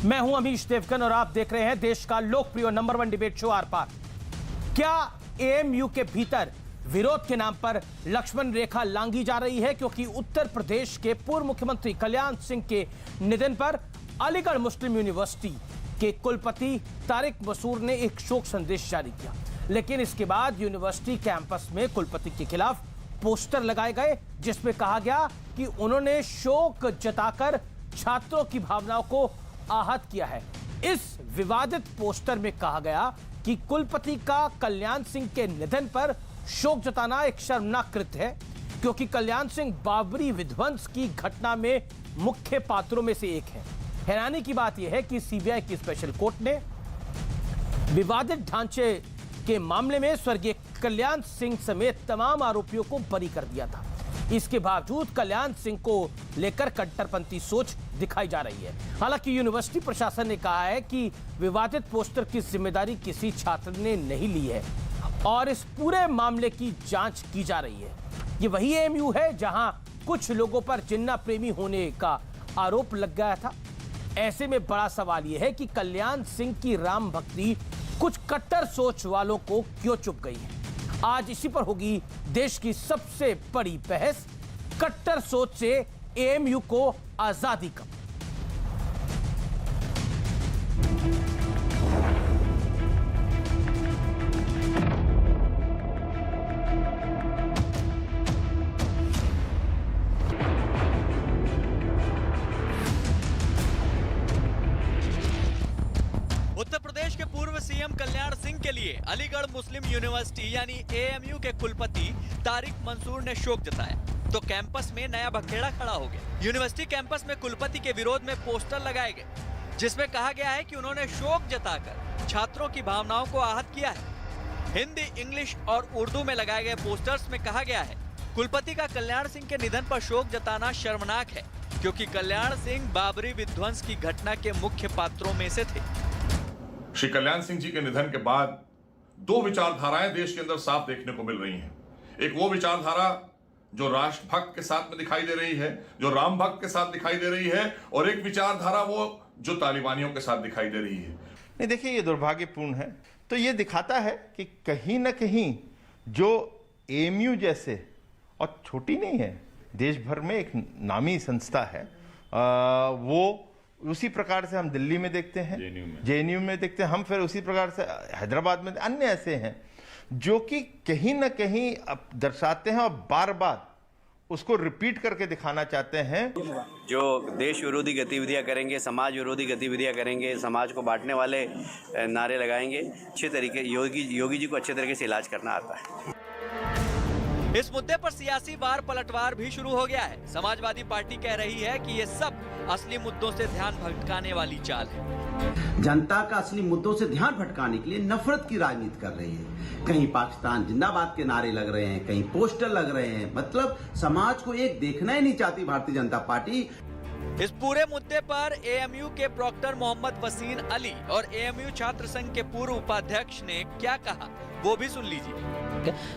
मैं हूं अमीश देवगन और आप देख रहे हैं देश का लोकप्रिय नंबर 1 डिबेट शो आर पार। क्या एएमयू के भीतर विरोध के नाम पर लक्ष्मण रेखा लांघी जा रही है? क्योंकि उत्तर प्रदेश के पूर्व मुख्यमंत्री कल्याण सिंह के निधन पर अलीगढ़ मुस्लिम यूनिवर्सिटी के कुलपति तारिक मसूर ने एक शोक संदेश जारी किया, लेकिन इसके बाद यूनिवर्सिटी कैंपस में कुलपति के खिलाफ पोस्टर लगाए गए जिसमें कहा गया कि उन्होंने शोक जताकर छात्रों की भावनाओं को आहत किया है। इस विवादित पोस्टर में कहा गया कि कुलपति का कल्याण सिंह के निधन पर शोक जताना एक शर्मनाक कृत्य है, क्योंकि कल्याण सिंह बाबरी विध्वंस की घटना में मुख्य पात्रों में से एक है। हैरानी की बात यह है कि सीबीआई की स्पेशल कोर्ट ने विवादित ढांचे के मामले में स्वर्गीय कल्याण सिंह समेत तमाम आरोपियों को बरी कर दिया था। इसके बावजूद कल्याण सिंह को लेकर कट्टरपंथी सोच दिखाई जा रही है। हालांकि यूनिवर्सिटी प्रशासन ने कहा है कि विवादित पोस्टर की जिम्मेदारी किसी छात्र ने नहीं ली है और इस पूरे मामले की जांच की जा रही है। ये वही एएमयू है जहां कुछ लोगों पर जिन्ना प्रेमी होने का आरोप लग गया था। ऐसे में बड़ा सवाल यह है कि कल्याण सिंह की राम भक्ति कुछ कट्टर सोच वालों को क्यों चुप गई है। आज इसी पर होगी देश की सबसे बड़ी बहस, कट्टर सोच से एएमयू को आजादी कब। उत्तर प्रदेश के पूर्व सीएम कल्याण सिंह के लिए अलीगढ़ मुस्लिम यूनिवर्सिटी यानी एएमयू के कुलपति तारिक मंसूर ने शोक जताया तो कैंपस में नया बखेड़ा खड़ा हो गया। यूनिवर्सिटी कैंपस में कुलपति के विरोध में पोस्टर लगाए गए जिसमें कहा गया है कि उन्होंने शोक जताकर छात्रों की भावनाओं को आहत किया है। हिंदी, इंग्लिश और उर्दू में लगाए गए पोस्टर्स में कहा गया है कुलपति का कल्याण सिंह के निधन पर शोक जताना शर्मनाक है, क्योंकि कल्याण सिंह बाबरी विध्वंस की घटना के मुख्य पात्रों में से थे। श्री कल्याण सिंह जी के निधन के बाद दो विचारधाराएं देश के अंदर साफ देखने को मिल रही हैं। एक वो विचारधारा जो राष्ट्रभक्त के साथ में दिखाई दे रही है, जो राम भक्त के साथ दिखाई दे रही है, और एक विचारधारा वो जो तालिबानियों के साथ दिखाई दे रही है। नहीं, देखिए, ये दुर्भाग्यपूर्ण है। तो ये दिखाता है कि कहीं ना कहीं जो एएमयू जैसे, और छोटी नहीं है, देश भर में एक नामी संस्था है, वो उसी प्रकार से हम दिल्ली में देखते हैं, जेएनयू में देखते हैं, हम फिर उसी प्रकार से हैदराबाद में, अन्य ऐसे हैं जो कि कहीं ना कहीं दर्शाते हैं और बार बार उसको रिपीट करके दिखाना चाहते हैं। जो देश विरोधी गतिविधियां करेंगे, समाज विरोधी गतिविधियां करेंगे, समाज को बांटने वाले नारे लगाएंगे, अच्छे तरीके योगी जी को अच्छे तरीके से इलाज करना आता है। इस मुद्दे पर सियासी वार पलटवार भी शुरू हो गया है। समाजवादी पार्टी कह रही है कि ये सब असली मुद्दों से ध्यान भटकाने वाली चाल है। जनता का असली मुद्दों से ध्यान भटकाने के लिए नफरत की राजनीति कर रही है। कहीं पाकिस्तान जिंदाबाद के नारे लग रहे हैं, कहीं पोस्टर लग रहे हैं। मतलब समाज को एक देखना ही नहीं चाहती भारतीय जनता पार्टी। इस पूरे मुद्दे पर एएमयू के प्रॉक्टर मोहम्मद वसीन अली और एएमयू छात्र संघ के पूर्व उपाध्यक्ष ने क्या कहा, वो भी सुन लीजिए।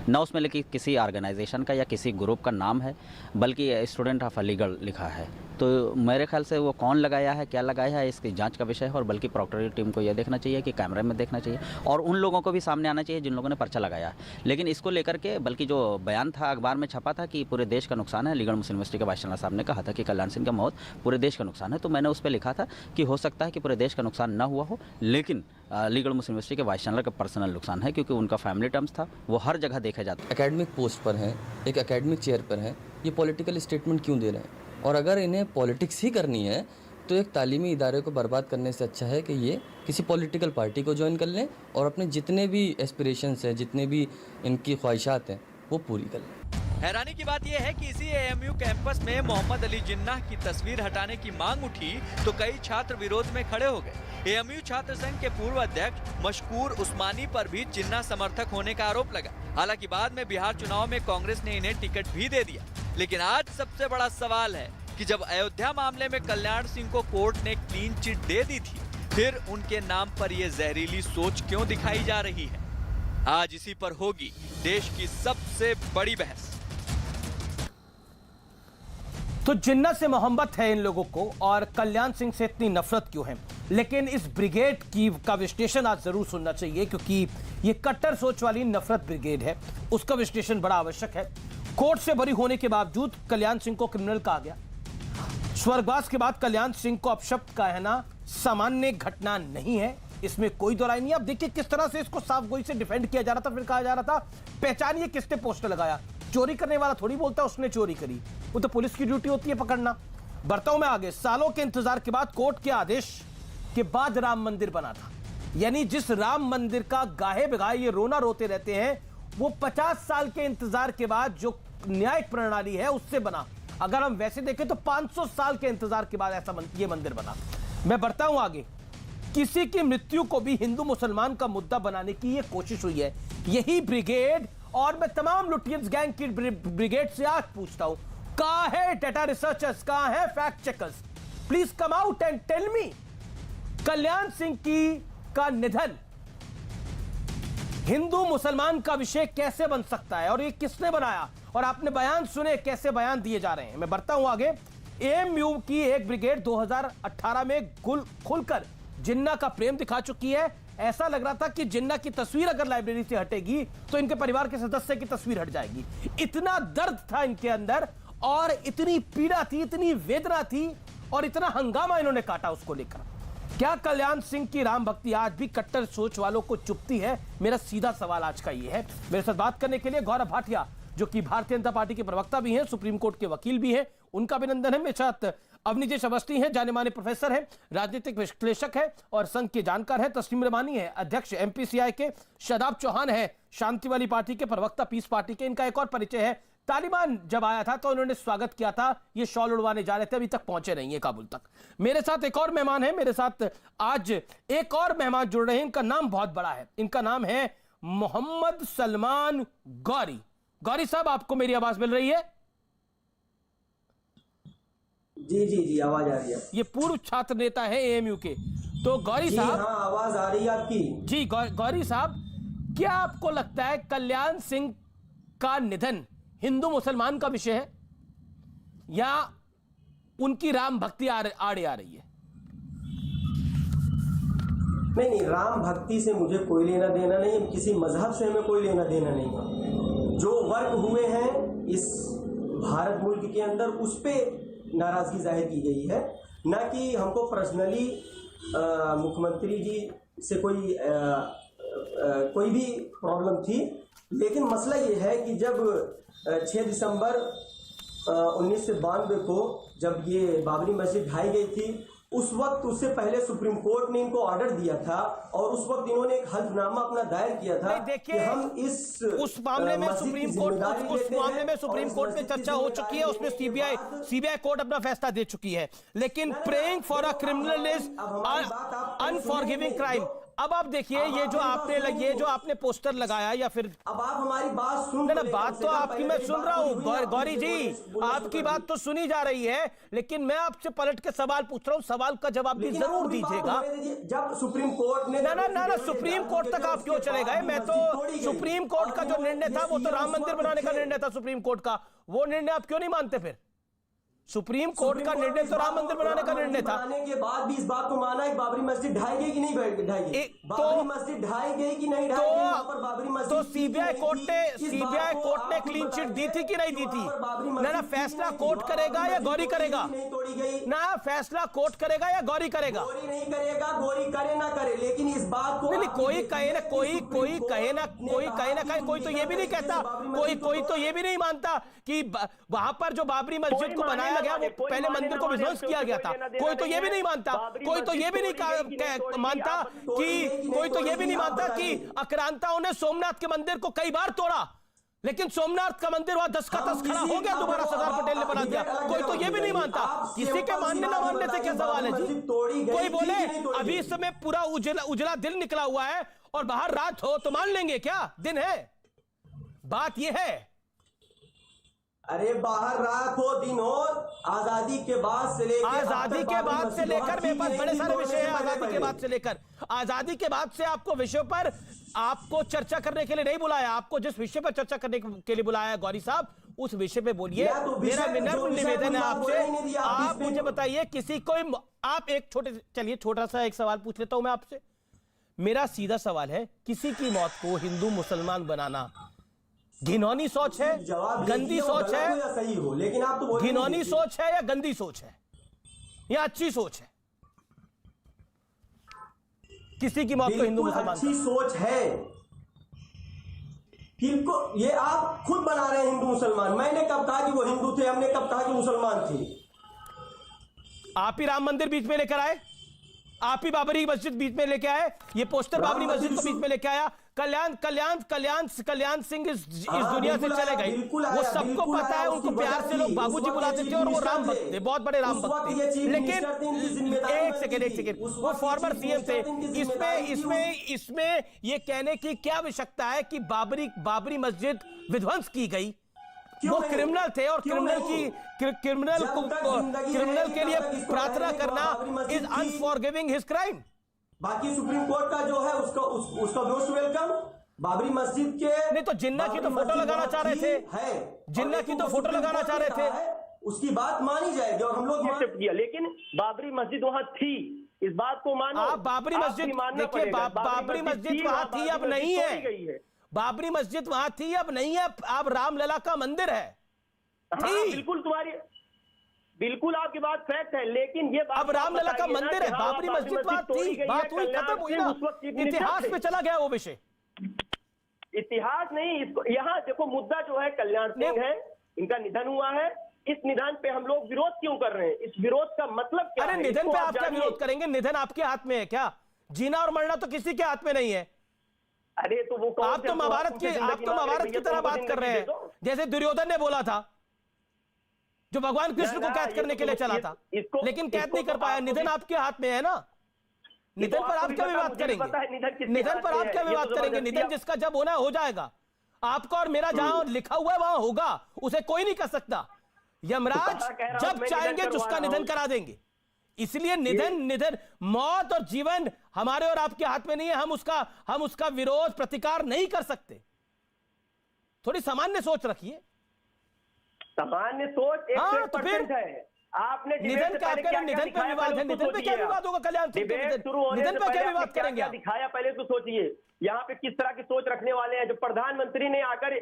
न उसमें किसी ऑर्गेनाइजेशन का या किसी ग्रुप का नाम है, बल्कि स्टूडेंट ऑफ अलीगढ़ लिखा है। तो मेरे ख्याल से वो कौन लगाया है, क्या लगाया है, इसकी जांच का विषय है। और बल्कि प्रॉक्टर टीम को यह देखना चाहिए कि कैमरे में देखना चाहिए और उन लोगों को भी सामने आना चाहिए जिन लोगों ने पर्चा लगाया है। लेकिन इसको लेकर के बल्कि जो बयान था अखबार में छपा था कि पूरे देश का नुकसान है, अलीगढ़ मुस्लिम यूनिवर्सिटी के वाइस चांसलर साहब ने कहा था कि कल्याण सिंह की मौत पूरे देश का नुकसान है। तो मैंने उस पर लिखा था कि हो सकता है कि पूरे देश का नुकसान ना हुआ हो, लेकिन अलीगढ़ मुस्लिम यूनिवर्सिटी के वाइस चांसलर का पर्सनल नुकसान है, क्योंकि उनका फैमिली टर्म्स था, वो हर जगह देखा जाता है। एकेडमिक पोस्ट पर हैं, एक एकेडमिक चेयर पर हैं, ये पॉलिटिकल स्टेटमेंट क्यों दे रहे हैं? और अगर इन्हें पॉलिटिक्स ही करनी है तो एक तालीमी इदारे को बर्बाद करने से अच्छा है कि ये किसी पॉलिटिकल पार्टी को ज्वाइन कर लें और अपने जितने भी एस्पिरेशंस हैं, जितने भी इनकी ख्वाहिशात हैं, वो पूरी कर लें। हैरानी की बात यह है कि इसी एएमयू कैंपस में मोहम्मद अली जिन्नाह की तस्वीर हटाने की मांग उठी तो कई छात्र विरोध में खड़े हो गए। एएमयू छात्र संघ के पूर्व अध्यक्ष मशकूर उस्मानी पर भी जिन्नाह समर्थक होने का आरोप लगा। हालांकि बाद में बिहार चुनाव में कांग्रेस ने इन्हें टिकट भी दे दिया। लेकिन आज सबसे बड़ा सवाल है कि जब अयोध्या मामले में कल्याण सिंह को कोर्ट ने क्लीन चिट दे दी थी, फिर उनके नाम पर यह जहरीली सोच क्यों दिखाई जा रही है? आज इसी पर होगी देश की सबसे बड़ी बहस। तो जिन्ना से मोहब्बत है इन लोगों को और कल्याण सिंह से इतनी नफरत क्यों है? लेकिन इस ब्रिगेड का विश्लेषण आज जरूर सुनना चाहिए, क्योंकि ये कट्टर सोच वाली नफरत ब्रिगेड है, उसका विश्लेषण बड़ा आवश्यक है। कोर्ट से बरी होने के बावजूद कल्याण सिंह को क्रिमिनल कहा गया। स्वर्गवास के बाद कल्याण सिंह को अपशब्द कहना सामान्य घटना नहीं है, इसमें कोई दो राय नहीं। अब देखिए किस तरह से इसको साफ गोई से डिफेंड किया जा रहा था। फिर कहा जा रहा था पहचानिए किसने पोस्टर लगाया। चोरी करने वाला थोड़ी बोलता उसने चोरी करी, वो तो पुलिस की ड्यूटी होती है पकड़ना। बढ़ता हूं मैं आगे। सालों के इंतजार के बाद कोर्ट के आदेश के बाद राम मंदिर बना था, यानी जिस राम मंदिर का गाहे बगाहे ये रोना रोते रहते हैं, वो 50 साल के इंतजार के बाद जो न्यायिक प्रणाली है उससे बना। अगर हम वैसे देखें तो 500 साल के इंतजार के बाद ऐसा ये मंदिर बना। मैं बढ़ता हूं आगे। किसी की मृत्यु को भी हिंदू मुसलमान का मुद्दा बनाने की ये कोशिश हुई है। यही ब्रिगेड, और मैं तमाम लुटियंस गैंग की ब्रिगेड से आज पूछता हूं, कहां है डेटा रिसर्चर्स, कहां है fact checkers? Please come out and tell me, Kalyan Singh का निधन हिंदू मुसलमान का विषय कैसे बन सकता है, और ये किसने बनाया? और आपने बयान सुने, कैसे बयान दिए जा रहे हैं। मैं बढ़ता हूं आगे। एएमयू की एक ब्रिगेड 2018 में खुलकर जिन्ना का प्रेम दिखा चुकी है। ऐसा लग रहा था कि जिन्ना की तस्वीर अगर लाइब्रेरी से हटेगी तो इनके परिवार के सदस्य की तस्वीर हट जाएगी। इतना दर्द था इनके अंदर, और इतनी पीड़ा थी, इतनी वेदना थी, और इतना हंगामा इन्होंने काटा उसको लेकर। क्या कल्याण सिंह की राम भक्ति आज भी कट्टर सोच वालों को चुभती है? मेरा सीधा सवाल आज का ये है। मेरे साथ बात करने के लिए गौरव भाटिया, जो कि भारतीय जनता पार्टी के प्रवक्ता भी हैं, सुप्रीम कोर्ट के वकील भी हैं, उनका अभिनंदन है। मेरे साथ अवनीजेश अवस्थी हैं, जाने माने प्रोफेसर हैं, राजनीतिक विश्लेषक है और संघ के जानकार है। तस्लीम रमानी है, अध्यक्ष एमपीसीआई के। शादाब चौहान है, शांति वाली पार्टी के प्रवक्ता, पीस पार्टी के। इनका एक और परिचय है, तालिबान जब आया था तो उन्होंने स्वागत किया था, ये शॉल उड़वाने जा रहे थे, अभी तक पहुंचे नहीं है काबुल तक। मेरे साथ एक और मेहमान है, मेरे साथ आज एक और मेहमान जुड़ रहे हैं। इनका नाम बहुत बड़ा है, इनका नाम है मोहम्मद सलमान गौरी। गौरी साहब, आपको मेरी आवाज मिल रही है? जी आवाज आ रही है। ये पूर्व छात्र नेता है एएमयू के। तो गौरी साहब, हाँ आवाज आ रही है आपकी। जी गौरी साहब, क्या आपको लगता है कल्याण सिंह का निधन हिंदू मुसलमान का विषय है, या उनकी राम भक्ति आड़े आ रही है? नहीं, राम भक्ति से मुझे कोई लेना देना नहीं, किसी मजहब से हमें कोई लेना देना नहीं। जो वर्क हुए हैं इस भारत मुल्क के अंदर, उस पे नाराजगी जाहिर की गई है, ना कि हमको पर्सनली मुख्यमंत्री जी से कोई भी प्रॉब्लम थी। लेकिन मसला ये है कि जब 6 दिसंबर 1992 को जब ये बाबरी मस्जिद ढाई गई थी, उस वक्त, उससे पहले सुप्रीम कोर्ट ने इनको ऑर्डर दिया था, और उस वक्त इन्होंने एक हल्फनामा अपना दायर किया था कि हम उस मामले में सुप्रीम कोर्ट में चर्चा हो चुकी है, उसमें सीबीआई कोर्ट अपना फैसला दे चुकी है। लेकिन praying for a criminal is unforgiving crime. अब आप देखिए, ये जो आपने पोस्टर लगाया, या फिर अब आप हमारी बात सुन ना, बात तो आपकी मैं सुन रहा हूँ गौरी जी, आपकी बात तो सुनी जा रही है, लेकिन मैं आपसे पलट के सवाल पूछ रहा हूँ, सवाल का जवाब भी जरूर दीजिएगा। जब सुप्रीम कोर्ट ने ना सुप्रीम कोर्ट तक आप क्यों चले गए? मैं तो सुप्रीम कोर्ट का जो निर्णय था वो तो राम मंदिर बनाने का निर्णय था सुप्रीम कोर्ट का, वो निर्णय आप क्यों नहीं मानते? फिर सुप्रीम कोर्ट का निर्णय तो राम मंदिर बनाने का निर्णय था। बनाने के बाद भी इस बात को माना कि बाबरी मस्जिद ढाई गई कि नहीं ढाई गई, बाबरी मस्जिद ढाई गई कि नहीं ढाई गई, पर बाबरी मस्जिद तो सीबीआई कोर्ट ने क्लीन चिट दी थी कि नहीं दी थी? ना फैसला कोर्ट करेगा या गौरी करेगा? नहीं तोड़ी गई ना, फैसला कोर्ट करेगा या गौरी करेगा? गौरी नहीं करेगा, गौरी करे ना करे, लेकिन इस बात को नहीं, कोई कहे ना कोई तो ये भी नहीं कहता, कोई तो ये भी नहीं मानता कि वहां पर जो बाबरी मस्जिद को बनाया गया वो पहले मंदिर को विध्वंस किया गया था। कोई तो ये भी नहीं मानता, कोई तो ये भी नहीं मानता कि आक्रांताओं ने सोमनाथ के मंदिर को कई बार तोड़ा, लेकिन सोमनाथ का मंदिर वहां 10 का 10 खड़ा हो गया, दोबारा सरदार पटेल ने बना दिया। कोई तो ये भी नहीं मानता। किसी के मानने ना मानने से क्या सवाल है जी? कोई बोले अभी इस समय पूरा उजला दिन निकला हुआ है और बाहर रात हो तो मान लेंगे क्या? दिन है, बात यह है। अरे बाहर रात हो दिन हो, आजादी के बाद से लेकर मेरे पास बड़े सारे विषय हैं। आजादी के बाद से आपको विषयों पर आपको चर्चा करने के लिए नहीं बुलाया, आपको जिस विषय पर चर्चा करने के लिए बुलाया गौरी साहब, उस विषय पे बोलिए। या तो मेरा विषय- जो विनम्र विषय निवेदन है पर बात बोला ही नहीं आपसे, दिया, आप आप इस पे- मुझे बताइए किसी कोई, आप एक चलिए छोटा सा एक सवाल पूछ लेता हूं मैं आपसे। मेरा सीधा सवाल है, किसी की मौत को हिंदू मुसलमान बनाना घिनौनी सोच है, जवाब गंदी सोच है, या सही हो, लेकिन आप तो बोल घिनौनी सोच है या गंदी सोच है या अच्छी सोच है? किसी की मौत को हिंदू मुसलमान अच्छी सोच है। किनको ये आप खुद बना रहे हैं हिंदू मुसलमान। मैंने कब कहा कि वो हिंदू थे, हमने कब कहा कि मुसलमान थे? आप ही राम मंदिर बीच में लेकर आए, आप ही बाबरी मस्जिद बीच में लेके आए, ये पोस्टर बाबरी मस्जिद को बीच में लेके आया। कल्याण सिंह इस दुनिया से चले गए, वो सबको पता है, उनको प्यार से लोग बाबूजी बुलाते थे और वो राम भक्त थे, बहुत बड़े राम भक्त थे। लेकिन एक सेकेंड, वो फॉर्मर सीएम थे। इसमें ये कहने की क्या आवश्यकता है कि बाबरी मस्जिद विध्वंस की गई? वो क्रिमिनल थे और क्रिमिनल के लिए प्रार्थना करना इज अनफॉरगिविंग हिज क्राइम। बाकी सुप्रीम कोर्ट का जो है उसका मोस्ट वेलकम। बाबरी मस्जिद के नहीं तो जिन्ना की तो फोटो लगाना चाह रहे थे, जिन्ना की तो फोटो लगाना चाह रहे थे, उसकी बात मानी जाएगी और हम लोग एक्सेप्ट किया, लेकिन बाबरी मस्जिद वहां थी, इस बात को मानो। आप बाबरी मस्जिद देखिए, बाबरी मस्जिद वहां थी, अब नहीं है। बाबरी मस्जिद वहां थी, अब नहीं है। अब रामलला का मंदिर है। बिल्कुल आपकी बात फैक्ट है, लेकिन ये बात अब रामलला का मंदिर है, बाबरी मस्जिद वहां थी, बात हुई, खत्म हुई ना। इतिहास में चला गया वो विषय। इतिहास नहीं, इसको यहाँ देखो, मुद्दा जो है कल्याण सिंह है, इनका निधन हुआ है। इस निधन पे हम लोग विरोध क्यों कर रहे हैं? इस विरोध का मतलब क्या है? अरे निधन पे आप क्या विरोध करेंगे? निधन आपके हाथ में है क्या? जीना और मरना तो किसी के हाथ में नहीं है। अरे तो वो आप तो महाभारत की तरह बात कर रहे हैं, जैसे दुर्योधन ने बोला था, जो भगवान कृष्ण को कैद करने के लिए चला था, लेकिन कैद नहीं कर पाया। निधन आपके हाथ में है ना। निधन पर आप क्या विवाद करेंगे? निधन पर आप क्या विवाद करेंगे? निधन जिसका जब होना हो जाएगा। आपका और मेरा जहां लिखा हुआ है वहां होगा, उसे कोई नहीं कर सकता। यमराज जब चाहेंगे उसका निधन करा देंगे। इसलिए निधन मौत और जीवन हमारे और आपके हाथ में नहीं है। हम उसका विरोध प्रतिकार नहीं कर सकते। थोड़ी सामान्य सोच रखिए। सामान्य सोच 1% है। आपने निधन का आपका निधन पे विवाद है, निधन पे क्या विवाद होगा? कल्याण सिंह के निधन पे क्या विवाद करेंगे आप? दिखाया पहले तो सोचिए यहाँ पे किस तरह की सोच रखने वाले हैं। जो प्रधानमंत्री ने आकर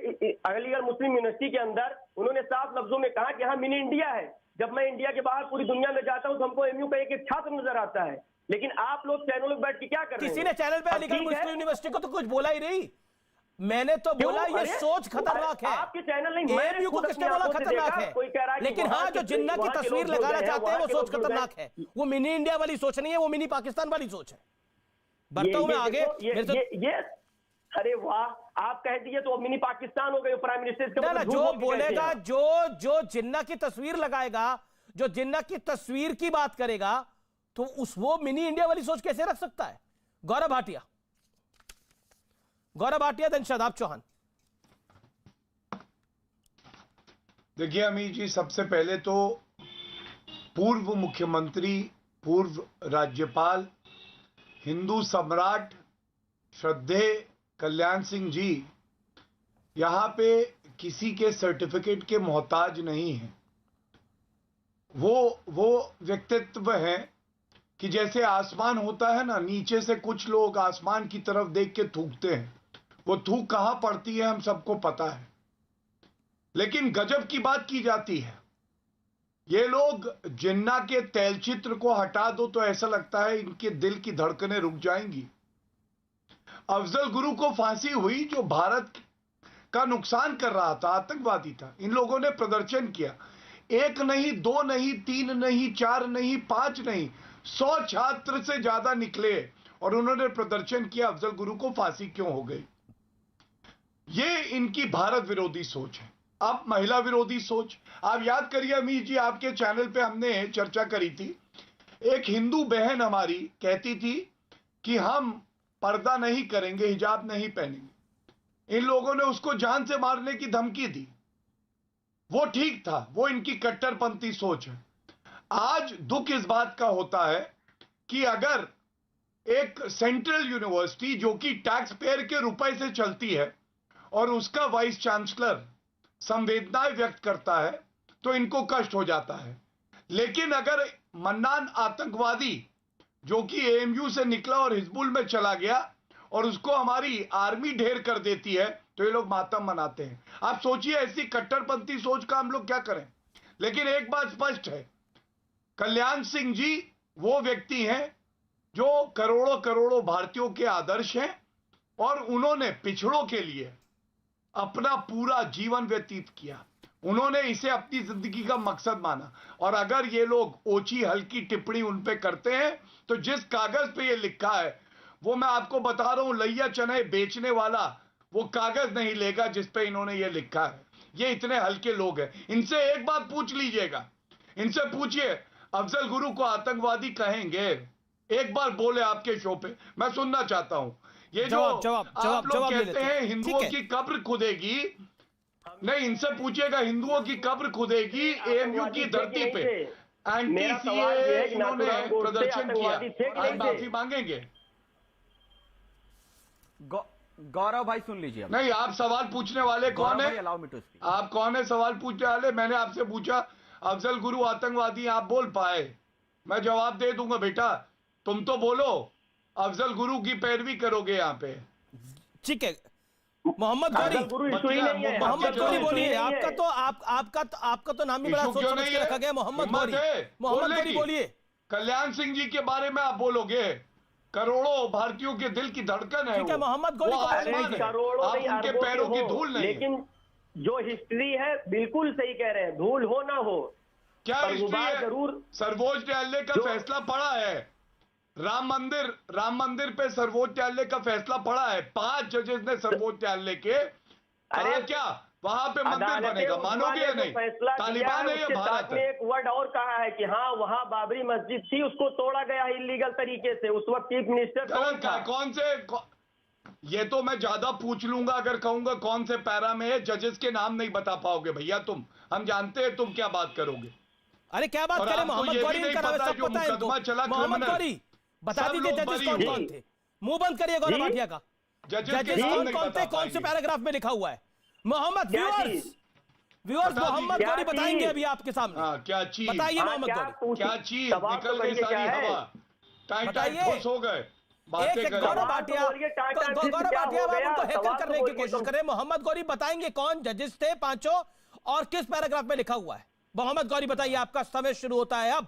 अलीगढ़ मुस्लिम यूनिवर्सिटी के अंदर उन्होंने साफ लफ्जों में कहा कि हाँ मिनी इंडिया है। जब मैं इंडिया के बाहर पूरी दुनिया में जाता हूं तो हमको एमयू का एक छात्र नजर आता है, लेकिन आप लोग चैनलों में बैठ के क्या कर रहे हैं? किसी ने चैनल पे अलीगढ़ मुस्लिम यूनिवर्सिटी को तो कुछ बोला ही नहीं। मैंने तो बोला ये सोच खतरनाक है। आपके चैनल नहीं, एमयू को किसने बोला खतरनाक है? लेकिन हाँ, जो जिन्ना की तस्वीर लगाना चाहते हैं वो सोच खतरनाक है। वो मिनी इंडिया वाली सोच नहीं है, वो मिनी पाकिस्तान वाली सोच है। बढ़ता हूं मैं आगे। अरे वाह, आप कह दिए तो मिनी पाकिस्तान हो गए प्राइम मिनिस्टर। ना जो बोलेगा, जो जिन्ना की तस्वीर लगाएगा, जो जिन्ना की तस्वीर की बात करेगा, तो वो मिनी इंडिया वाली सोच कैसे रख सकता है? गौरव भाटिया देन शादाब चौहान। देखिए अमीर जी, सबसे पहले तो पूर्व मुख्यमंत्री, पूर्व राज्यपाल, हिंदू सम्राट श्रद्धेय कल्याण सिंह जी यहां पे किसी के सर्टिफिकेट के मोहताज नहीं है। वो व्यक्तित्व है कि जैसे आसमान होता है ना, नीचे से कुछ लोग आसमान की तरफ देख के थूकते हैं। वो थूक कहां पड़ती है हम सबको पता है, लेकिन गजब की बात की जाती है। ये लोग जिन्ना के तैलचित्र को हटा दो तो ऐसा लगता है इनके दिल की धड़कनें रुक जाएंगी। अफजल गुरु को फांसी हुई, जो भारत का नुकसान कर रहा था, आतंकवादी था। इन लोगों ने प्रदर्शन किया, 1 नहीं, 2 नहीं, 3 नहीं, 4 नहीं, 5 नहीं, 100 छात्र से ज्यादा निकले और उन्होंने प्रदर्शन किया अफजल गुरु को फांसी क्यों हो गई। ये इनकी भारत विरोधी सोच है। अब महिला विरोधी सोच, आप याद करिए अमीर जी, आपके चैनल पे हमने चर्चा करी थी। एक हिंदू बहन हमारी कहती थी कि हम पर्दा नहीं करेंगे, हिजाब नहीं पहनेंगे। इन लोगों ने उसको जान से मारने की धमकी दी। वो ठीक था, वो इनकी कट्टरपंथी सोच है। आज दुख इस बात का होता है कि अगर एक सेंट्रल यूनिवर्सिटी जो कि टैक्स पेयर के रुपए से चलती है और उसका वाइस चांसलर संवेदनाएं व्यक्त करता है तो इनको कष्ट हो जाता है। लेकिन अगर मन्नान आतंकवादी जो कि एएमयू से निकला और हिजबुल में चला गया और उसको हमारी आर्मी ढेर कर देती है तो ये लोग मातम मनाते हैं। आप सोचिए ऐसी कट्टरपंथी सोच का हम लोग क्या करें। लेकिन एक बात स्पष्ट है, कल्याण सिंह जी वो व्यक्ति हैं जो करोड़ों करोड़ों भारतीयों के आदर्श हैं और उन्होंने पिछड़ों के लिए अपना पूरा जीवन व्यतीत किया। उन्होंने इसे अपनी जिंदगी का मकसद माना। और अगर ये लोग ओछी हल्की टिप्पणी उन पे करते हैं तो जिस कागज पे ये लिखा है वो मैं आपको बता रहा हूं, लैया चने बेचने वाला वो कागज नहीं लेगा जिस पे इन्होंने ये लिखा है। ये इतने हल्के लोग हैं। इनसे एक बात पूछ लीजिएगा, इनसे पूछिए अफजल गुरु को आतंकवादी कहेंगे? एक बार बोले आपके शो पे, मैं सुनना चाहता हूं। ये जो आप लोग कहते हैं हिंदुओं की कब्र खुदेगी, नहीं, इनसे पूछिएगा हिंदुओं की कब्र खुदेगी एएमयू की धरती पे। एंटी-सीएए इन्होंने प्रदर्शन किया, आज माफी मांगेंगे? गौरव भाई सुन लीजिए। नहीं, आप सवाल पूछने वाले कौन है? आप कौन है सवाल पूछने वाले? मैंने आपसे पूछा अफजल गुरु आतंकवादी, आप बोल पाए, मैं जवाब दे दूंगा बेटा। तुम तो बोलो, अफजल गुरु की पैरवी करोगे यहाँ पे। ठीक है मोहम्मद गौरी, मोहम्मद गौरी बोलिए। आपका तो नाम ही बड़ा सोच समझ के रखा गया, मोहम्मद गौरी। मोहम्मद गौरी बोलिए। कल्याण सिंह जी के बारे में आप बोलोगे, करोड़ों भारतीयों के दिल की धड़कन है। ठीक है मोहम्मद गौरी, करोड़ों आप उनके पैरों की धूल नहीं। लेकिन जो हिस्ट्री है बिल्कुल सही कह रहे हैं, धूल हो ना हो क्या हिस्ट्री है? जरूर सर्वोच्च न्यायालय का फैसला पड़ा है, राम मंदिर पे सर्वोच्च न्यायालय का फैसला पड़ा है। 5 जजेस ने सर्वोच्च न्यायालय के कहा क्या वहां पे मंदिर बनेगा, मानोगे या नहीं? तालिबान है या भारत है? एक वर्ड और कहा है कि हाँ वहां बाबरी मस्जिद थी, उसको तोड़ा गया इलीगल तरीके से। उस वक्त चीफ मिनिस्टर कौन से ये तो मैं ज्यादा पूछ लूंगा अगर कहूंगा कौन से पैरा में है। जजेस के नाम नहीं बता पाओगे भैया तुम, हम जानते हैं तुम क्या बात करोगे। अरे क्या बात करें मोहम्मद गौरी, मोहम्मद गौरी बता दीजिए जजेस कौन कौन थे। मुंह बंद करिए गौरव भाटिया का। जजेस कौन कौन थे, कौन से पैराग्राफ में लिखा हुआ है? मोहम्मद व्यूअर्स मोहम्मद गौरी बताएंगे अभी आपके सामने। क्या चीज बताइए मोहम्मद गौरी, क्या चीज निकल गई सारी हवा, टाइट हो गए। गौरव भाटिया आप उनको हैकर करने की कोशिश करें। मोहम्मद गौरी बताएंगे कौन जजेस थे पांचों और किस पैराग्राफ में लिखा हुआ है। मोहम्मद गौरी बताइए, आपका समय शुरू होता है अब।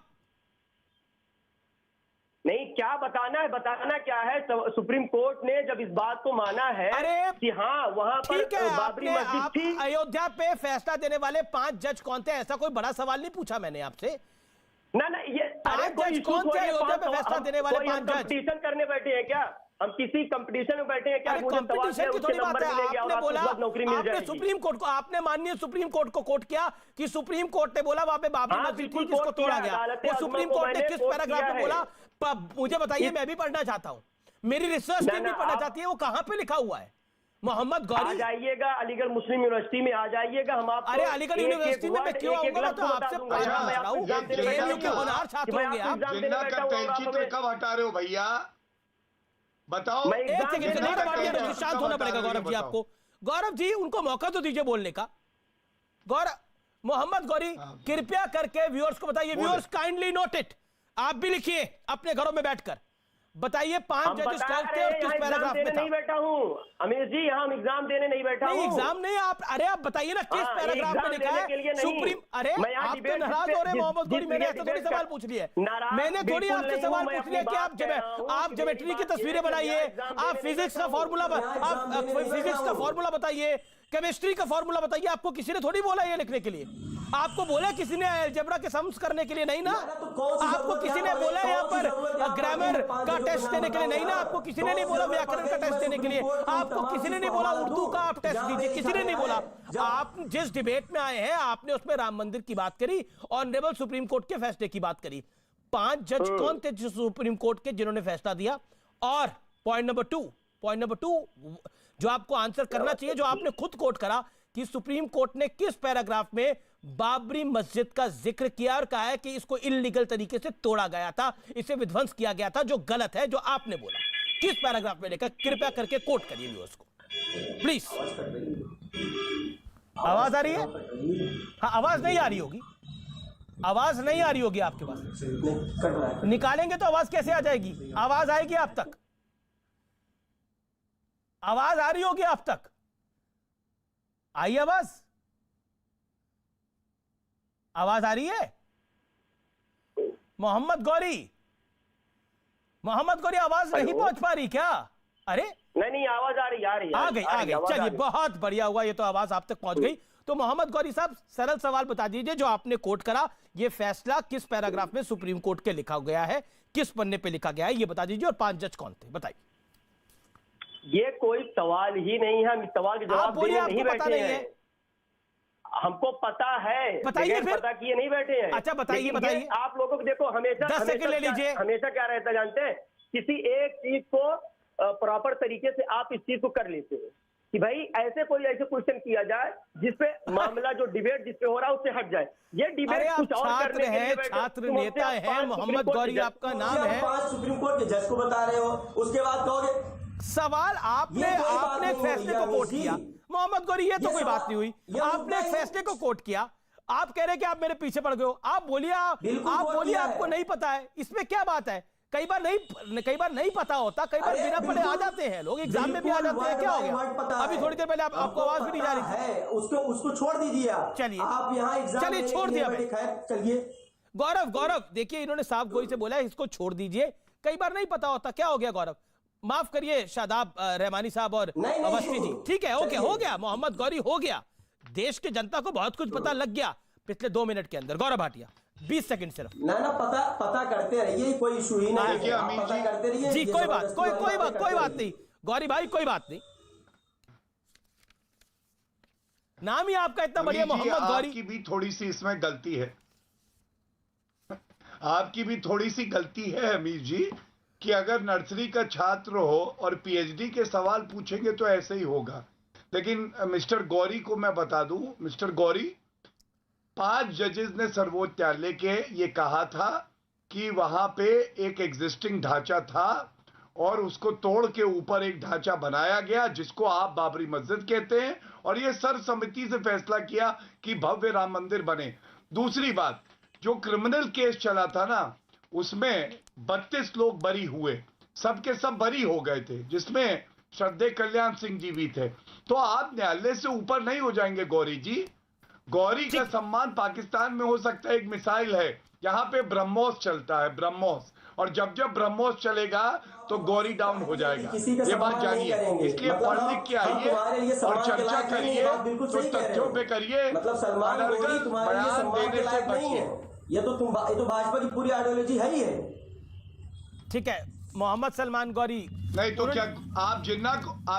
नहीं, क्या बताना है, बताना क्या है? सुप्रीम कोर्ट ने जब इस बात को माना है कि हाँ वहां पर बाबरी मस्जिद थी। अयोध्या पे फैसला देने वाले 5 जज कौन थे, ऐसा कोई बड़ा सवाल नहीं पूछा मैंने आपसे। ना ये जज कौन थे अयोध्या पे फैसला देने वाले 5 जज? कंपटीशन करने बैठे हैं क्या? हम किसी कंपटीशन में बैठे हैं क्या? कंपटीशन की थोड़ी बात है। आपने बोला, आपने सुप्रीम कोर्ट को, आपने माननीय सुप्रीम कोर्ट को कोट किया कि सुप्रीम कोर्ट ने बोला वहां पे बाबरी मस्जिद थी जिसको तोड़ा गया। वो सुप्रीम कोर्ट ने किस पैराग्राफ में बोला मुझे बताइए, मैं भी पढ़ना चाहता हूं, मेरी रिसर्च टीम भी पढ़ना चाहती है। वो कहां पे लिखा हुआ है मोहम्मद गौरी? आ जाइएगा अलीगढ़ मुस्लिम यूनिवर्सिटी में, आ जाइएगा। हम आपको अरे अलीगढ़ यूनिवर्सिटी में मैं क्यों आऊंगा? तो आपसे एएमयू के होनहार छात्र होंगे आप। जिन्ना का तैलचित्र कब हटा रहे हो भैया, बताओ। एक सेकंड, शांत होना पड़ेगा गौरव जी आपको। गौरव जी उनको मौका तो दीजिए बोलने का। गौरव मोहम्मद गौरी कृपया करके व्यूअर्स को बताइए, व्यूअर्स काइंडली नोट इट, आप भी लिखिए अपने घरों में बैठकर। बताइए 5 जजेस कौन थे और किस पैराग्राफ में था? नहीं बैठा हूं अमीर जी, हम एग्जाम देने नहीं बैठा हूं। एग्जाम नहीं, आप अरे आप बताइए ना किस पैराग्राफ में लिखा है सुप्रीम? अरे आप तो नाराज हो रहे मोहम्मद गौरी, मैंने ऐसा थोड़ी सवाल पूछ लिया है। मैंने थोड़ी आपसे सवाल पूछ लिया कि आप ज्योमेट्री की तस्वीरें बनाइए, आप फिजिक्स का फॉर्मूला बताइए, केमिस्ट्री का फॉर्मूला बताइए। आपको किसी ने थोड़ी बोला ये लिखने के लिए? आपको बोला किसी ने अलजेब्रा के सम्स करने के लिए? नहीं ना। आपको किसी ने बोला यहाँ पर ग्रामर का टेस्ट देने के लिए? नहीं ना। आपको किसी ने नहीं बोला व्याकरण का टेस्ट देने के लिए? आपको किसी ने नहीं बोला उर्दू का आप टेस्ट दीजिए? किसी ने नहीं बोला। आप जिस डिबेट में आए हैं आपने उसमें राम मंदिर की बात करी, ऑनरेबल सुप्रीम कोर्ट के फैसले की बात करी। 5 जज कौन थे सुप्रीम कोर्ट के जिन्होंने फैसला दिया? और पॉइंट नंबर 2 जो आपको आंसर करना चाहिए, जो आपने खुद कोट करा कि सुप्रीम कोर्ट ने किस पैराग्राफ में बाबरी मस्जिद का जिक्र किया और कहा है कि इसको इल्लीगल तरीके से तोड़ा गया था, इसे विध्वंस किया गया था, जो गलत है, जो आपने बोला। किस पैराग्राफ में लिखा? कृपया करके कोट करिए व्यूअर्स को प्लीज। आवाज आ रही है? हाँ, आवाज नहीं आ रही होगी, आवाज नहीं आ रही होगी आपके पास। निकालेंगे तो आवाज कैसे आ जाएगी? आवाज आएगी आप तक, आवाज आ रही होगी आप तक। आई आवाज? आवाज आ रही है? मोहम्मद गौरी, मोहम्मद गौरी, आवाज नहीं पहुंच पा रही क्या? अरे नहीं, आवाज आ रही, आ गई। चलिए, बहुत बढ़िया हुआ, ये तो आवाज आप तक पहुंच गई। तो मोहम्मद गौरी साहब, सरल सवाल बता दीजिए, जो आपने कोट करा, ये फैसला किस पैराग्राफ में सुप्रीम कोर्ट के लिखा गया है, किस पन्ने पे लिखा गया है, ये बता दीजिए, और 5 जज कौन थे, बताइए। ये कोई सवाल ही नहीं है, हम सवाल के जवाब देने नहीं बैठे हैं। हमको पता है, बताइए फिर। पता किए नहीं बैठे हैं। अच्छा, बताइए बताइए। आप लोगों को देखो, हमेशा 10 सेकंड ले लीजिए। हमेशा क्या रहता है जानते हैं, किसी एक चीज को प्रॉपर तरीके से आप इस चीज को कर लेते हैं कि भाई ऐसे क्वेश्चन किया जाए जिसपे मामला जो डिबेट जिसपे हो रहा है उससे हट जाए। ये डिबेट आप छात्र हैं, छात्र नेता हैं, मोहम्मद गौरी आपका नाम है। 5 सुप्रीम कोर्ट के जज को बता रहे हो, उसके बाद कहोगे सवाल आपने एक फैसले को कोट किया। मोहम्मद गौरी, ये तो कोई बात नहीं हुई, आपने एक फैसले को कोट किया, आप कह रहे हैं कि आप मेरे पीछे पड़ गए हो। आप बोलिए आपको नहीं पता है, इसमें क्या बात है? कई बार नहीं पता होता, कई बार बिना पढ़े आ जाते हैं लोग, एग्जाम में भी आ जाते हैं। क्या हो गया? अभी थोड़ी देर पहले आपको आवाज भी नहीं जा रही थी। उसको छोड़ दीजिए आप। चलिए, आप यहाँ एग्जाम चलिए, छोड़ दिया मैं। चलिए गौरव, देखिए, इन्होंने साफ गोई से बोला है इसको छोड़ दीजिए, कई बार नहीं पता होता। क्या हो गया गौरव? माफ करिए शादाब रहमानी साहब और अवस्थी जी, ठीक है, ओके, हो गया, मोहम्मद गौरी हो गया। देश की जनता को बहुत कुछ पता लग गया पिछले 2 मिनट के अंदर। गौरव भाटिया, 20 सेकंड सिर्फ। ना पता करते रहिए, कोई इशू ही नहीं है, पता करते रहिए जी। कोई बात नहीं गौरी भाई, कोई बात नहीं। नाम ही आपका इतना बढ़िया, मोहम्मद गौरी। आपकी भी थोड़ी सी इसमें गलती है, आपकी भी थोड़ी सी गलती है अमीर जी, कि अगर नर्सरी का छात्र हो और पीएचडी के सवाल पूछेंगे तो ऐसे ही होगा। लेकिन मिस्टर गौरी को मैं बता दूं, मिस्टर गौरी, 5 जजेस ने सर्वोच्च न्यायालय के ये कहा था कि वहां पे एक एग्जिस्टिंग ढांचा था और उसको तोड़ के ऊपर एक ढांचा बनाया गया जिसको आप बाबरी मस्जिद कहते हैं, और ये सर्वसम्मति से फैसला किया कि भव्य राम मंदिर बने। दूसरी बात, जो क्रिमिनल केस चला था ना, उसमें 32 लोग बरी हुए, सबके सब बरी हो गए थे, जिसमें श्रद्धेय कल्याण सिंह जी भी थे। तो आप न्यायालय से ऊपर नहीं हो जाएंगे गौरी जी। गौरी का सम्मान पाकिस्तान में हो सकता है, एक मिसाइल है, यहाँ पे ब्रह्मोस चलता है, ब्रह्मोस, और जब जब चलेगा तो गौरी डाउन हो जाएगा, ये बात जानिए। इसलिए पढ़ लिख के आइए और चर्चा करिए तो तथ्यों पे करिए, अनर्गल बयान देने से बचिए। ये तो भाजपा की पूरी आइडियोलॉजी है ही है। ठीक है, मोहम्मद सलमान गौरी। नहीं तो क्या आप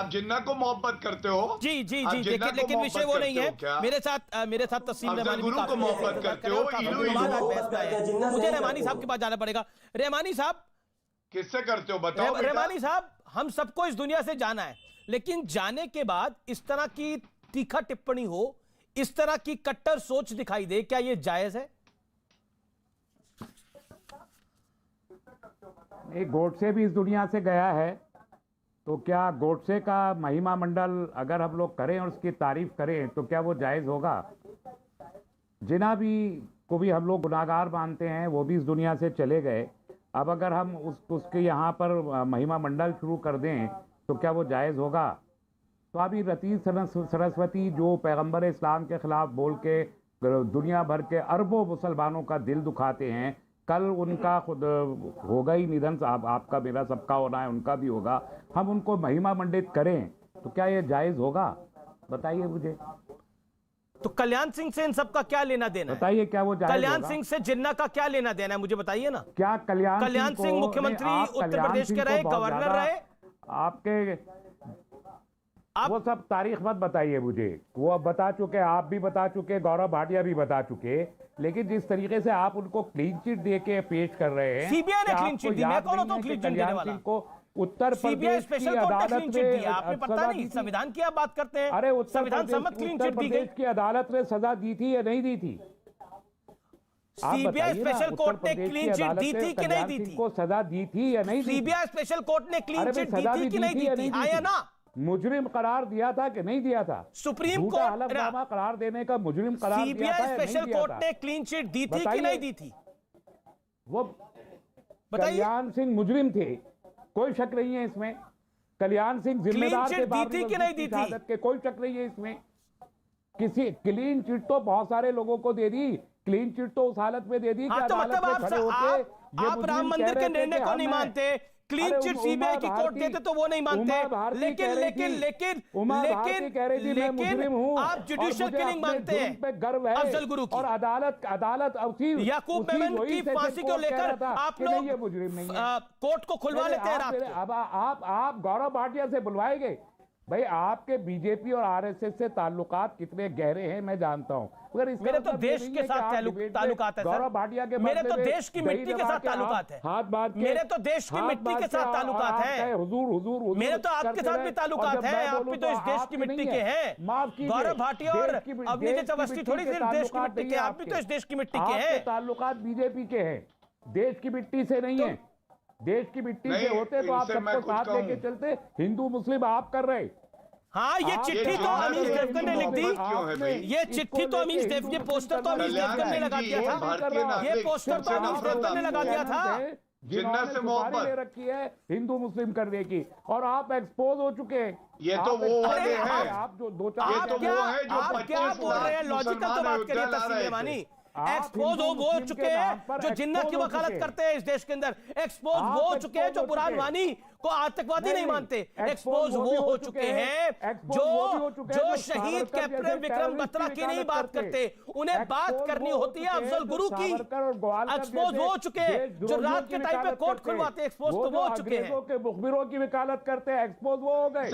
जिन्ना को मोहब्बत करते हो? जी, लेकिन विषय वो नहीं है। मेरे साथ तस्लीम रहमानी को मोहब्बत करते हो? मुझे रहमानी साहब के पास जाना पड़ेगा। रहमानी साहब, किससे करते हो बताओ? रहमानी साहब, हम सबको इस दुनिया से जाना है, लेकिन जाने के बाद इस तरह की तीखा टिप्पणी हो, इस तरह की कट्टर सोच दिखाई दे, क्या ये जायज है? एक गोडसे भी इस दुनिया से गया है, तो क्या गोडसे का महिमा मंडल अगर हम लोग करें और उसकी तारीफ करें तो क्या वो जायज़ होगा? जिन्ना भी को भी हम लोग गुनाहगार मानते हैं, वो भी इस दुनिया से चले गए। अब अगर हम उसके यहाँ पर महिमा मंडल शुरू कर दें तो क्या वो जायज़ होगा? तो अभी रतीब सरस्वती जो पैगंबर इस्लाम के ख़िलाफ़ बोल के दुनिया भर के अरबों मुसलमानों का दिल दुखाते हैं, कल उनका खुद होगा ही निधन, आपका मेरा सबका होना है, उनका भी होगा। हम उनको महिमा मंडित करें तो क्या ये जायज़ होगा? बताइए मुझे। तो कल्याण सिंह से इन सबका क्या लेना देना है? बताइए, क्या वो जायज़ होगा? कल्याण सिंह से जिन्ना का क्या लेना देना है, मुझे बताइए ना। क्या कल्याण सिंह मुख्यमंत्री उत्तर प्रदेश के रहे, गवर्नर रहे, आपके वो सब तारीख मत बताइए मुझे, वो अब बता चुके, आप भी बता चुके, गौरव भाटिया भी बता चुके। लेकिन जिस तरीके से आप उनको क्लीन चिट दे के पेश कर रहे हैं, सीबीआई ने क्लीन चिट दी, मैं कौन होता हूं क्लीन चिट देने वाला? को उत्तर प्रदेश की अदालत में आपने पता नहीं, संविधान की आप बात करते हैं। अरे संविधान सम्मत क्लीन चिट दी गई, की अदालत ने सजा दी थी या नहीं दी थी? सीबीआई स्पेशल कोर्ट ने क्लीन चिट दी थी कि नहीं दी थी? को सजा दी थी या नहीं? सीबीआई स्पेशल कोर्ट ने क्लीन चिट दी थी कि नहीं दी थी? हाँ या ना? मुजरिम करार दिया था कि नहीं दिया था? सुप्रीम झूठा कोर्ट हलफनामा करार देने का मुजरिम करार दिया था सीबीआई या नहीं स्पेशल दिया कोर्ट था? ने क्लीन चिट दी थी कि बताइए। नहीं दी थी? वो कल्याण सिंह मुजरिम थे, कोई शक नहीं है इसमें। कल्याण सिंह जिम्मेदार चिट थे दी थी कि नहीं दी थी? शहादत के, कोई शक नहीं है इसमें। किसी क्लीन चिट तो बहुत सारे लोगों को दे दी, क्लीन चिट तो उस हालत में दे दी कि हाँ, तो अदालत मतलब में खड़े होके ये आप राम मुजरिम मंदिर कह के रहे थे निर्णय कि को हम नहीं हैं। मानते, क्लीन अरे चिट उमा सीबीआई की कोर्ट भारती- देते तो वो नहीं मानते, उमा भारती लेकिन कह रही लेकिन थी- लेकिन उमा भारती लेकिन कह रही थी मैं मुजरिम हूँ आप और जुडिशियल मुझे किलिंग अपने मानते हैं जुर्म पे गर्व है अफजल गुरु की। और अदालत उसी याकूब उसी मेमन वही की सेशन फांसी को कोर्ट कह लेकर रहा था आप कि नहीं, लोग ये मुजरिम नहीं है। कोर्ट को खुलवा लेते हैं रात को। अब आप गौरव भाटिया से बुलवाएंगे? भाई आपके बीजेपी और आरएसएस से ताल्लुकात कितने गहरे हैं मैं जानता हूं, मगर इसका मेरे तो मतलब ये देश नहीं के है कि साथ आप डिबेट में ताल्लुकात है सर। गौरव भाटिया के मेरे बदले तो में देश की दही मिट्टी के दबा साथ के ताल्लुकात है। हाथ बांध के मेरे तो देश की हाथ मिट्टी बांध के साथ और ताल्लुकात आप है। कहे हुजूर मेरे तो आपके करते साथ रहे, भी और ताल्लुकात जब है, मैं आप भी बोलूं तो इस देश आपके की मिट्टी नहीं के है। हैं। माफ कीजिए, गौरव भाटिया और देश की- अवनीश देश की अवस्थी मिट्टी थोड़ी के सिर्फ देश की ताल्लुकात मिट्टी नहीं के, है आप भी तो आपके। इस देश की मिट्टी के आपके हैं। ताल्लुकात बीजेपी के हैं, देश की मिट्टी से नहीं है। देश की मिट्टी से होते तो आप इनसे मैं सबको कुछ साथ लेके कहूं। चलते। हिंदू मुस्लिम आप कर रहे। हाँ, ये चिट्ठी तो अमीश देवगन ने लिख दी। ये चिट्ठी तो अमीश देवगन, ये पोस्टर तो अमीश देवगन ने लगा दिया था। ये पोस्टर तो अमीश देवगन ने लगा दिया था। जिन्होंने सुपारी ले रखी है हिंदू मुस्लिम करने की, और आप एक्सपोज हो चुके हैं। ये तो वो वाले हैं। आप जो दो चार ये तो वो है जो आप क्या बोल रहे हैं? लॉजिकल तो बात करिए तस्लीम रहमानी। एक्सपोज वो हो चुके हैं जो जिन्नत की वकालत करते हैं इस देश के अंदर। एक्सपोज वो हो चुके हैं जो बुरहान वानी को आतंकवादी नहीं मानते। एक्सपोज वो हो चुके हैं जो शहीद कैप्टन विक्रम बत्रा की नहीं बात करते, उन्हें बात करनी होती है अफजल गुरु की। एक्सपोज वो हो चुके हैं जो रात के टाइम पे कोर्ट खुलवाते हैं। एक्सपोज तो वो हो चुके हैं के मुखबिरों की वकालत करते हैं। एक्सपोज वो हो गए,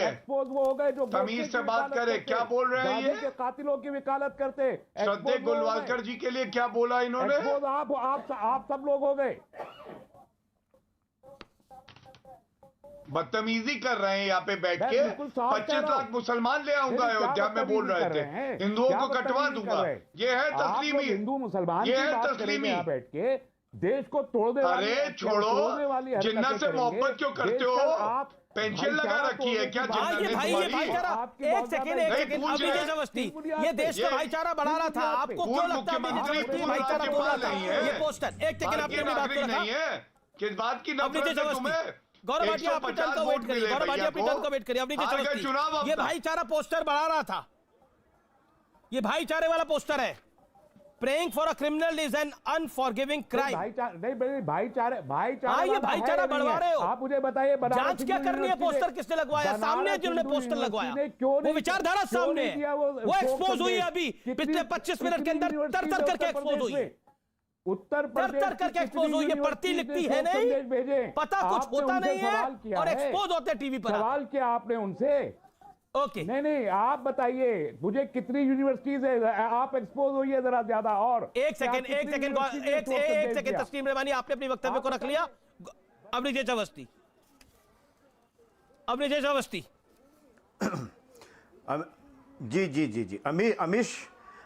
एक्सपोज वो हो गए जो तमीज से बात करे। क्या बोल रहे हैं ये? के कातिलों की वकालत करते। श्रद्धेय गोलवालकर जी के लिए क्या बोला इन्होंने? आप सब लोग हो गए। बदतमीजी कर रहे हैं यहाँ पे बैठ के। 25 लाख मुसलमान ले आऊंगा अयोध्या में बोल रहे थे, हिंदुओं को कटवा दूंगा। ये है तस्लीमी, हिंदू मुसलमान ये की है बात तस्लीमी। करेंगे यहाँ बैठ के देश को तोड़ने वाली, अरे छोड़ो, जिन्ना से मोहब्बत क्यों करते हो? पेंशन लगा रखी है क्या जिन्ना ने तुम्हारी? एक सेकंड अभिजीत अवस्थी, ये देश का भाईचारा बढ़ा रहा था। आपको क्यों लगता है अभिजीत अवस्थी भाईचारा तोड़ रहा था? ये पोस्टर, एक सेकंड आपने अपनी बात को रखा। नहीं है किस बात की नफरत है तुम्हें? गौरव भाटिया अपनी टर्न का वेट करिए, गौरव भाटिया अपनी टर्न का वेट करिए। अभिजीत अवस्थी, ये भाईचारा पोस्टर बढ़ा रहा था, ये भाईचारे वाला पोस्टर है। Praying for a criminal is an unforgiving crime। भाईचारा हाँ, ये भाईचारा बढ़वा रहे हो। आप मुझे बताइए, जांच क्या करनी है? पोस्टर किसने लगवाया? सामने जिन्होंने पोस्टर लगवाया वो विचारधारा सामने है, वो एक्सपोज हुई है अभी पिछले 25 मिनट के अंदर। तर करके एक्सपोज हुई है, उत्तर तर करके एक्सपोज हुई है। पढ़ती लिखती है नहीं, पता कुछ होता नहीं है और एक्सपोज होते हैं टीवी पर। सवाल किया आपने उनसे? ओके, नहीं, आप बताइए मुझे कितनी यूनिवर्सिटीज है आप एक्सपोज हुई है जरा ज्यादा। और एक सेकंड तस्लीम रहमानी, आपने अपनी वक्तव्य को रख लिया। अभिजीत अवस्थी जी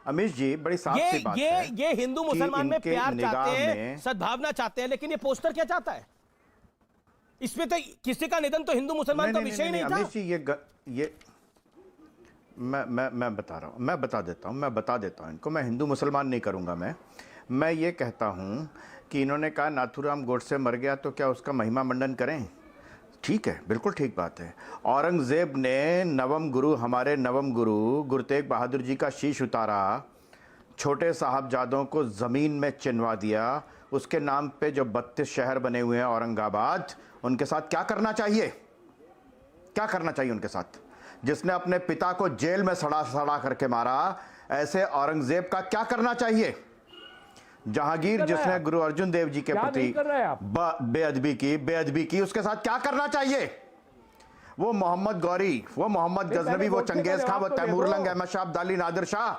अमीश जी, बड़ी साफ सी बात है। ये हिंदू मुसलमान में प्यार चाहते हैं, सद्भावना चाहते हैं, लेकिन ये पोस्टर क्या चाहता है? इसमें तो किसी का निधन तो हिंदू मुसलमान का विषय नहीं था। अमीश जी, ये मैं बता रहा हूँ, मैं बता देता हूँ इनको। मैं हिंदू मुसलमान नहीं करूँगा। मैं ये कहता हूँ कि इन्होंने कहा नाथूराम गोडसे मर गया तो क्या उसका महिमा मंडन करें? ठीक है, बिल्कुल ठीक बात है। औरंगज़ेब ने हमारे नवम गुरु गुरु तेग बहादुर जी का शीश उतारा, छोटे साहबजादों को ज़मीन में चिनवा दिया। उसके नाम पे जो 32 शहर बने हुए हैं औरंगाबाद, उनके साथ क्या करना चाहिए? उनके साथ? जिसने अपने पिता को जेल में सड़ा करके मारा, ऐसे औरंगजेब का क्या करना चाहिए? जहांगीर जिसने गुरु अर्जुन देव जी के प्रति बेअदबी की, उसके साथ क्या करना चाहिए? वो मोहम्मद गौरी, वो मोहम्मद गजनवी, वो चंगेज खान, वो तैमूर लंग, अहमद शाह अब्दाली, नादिर शाह,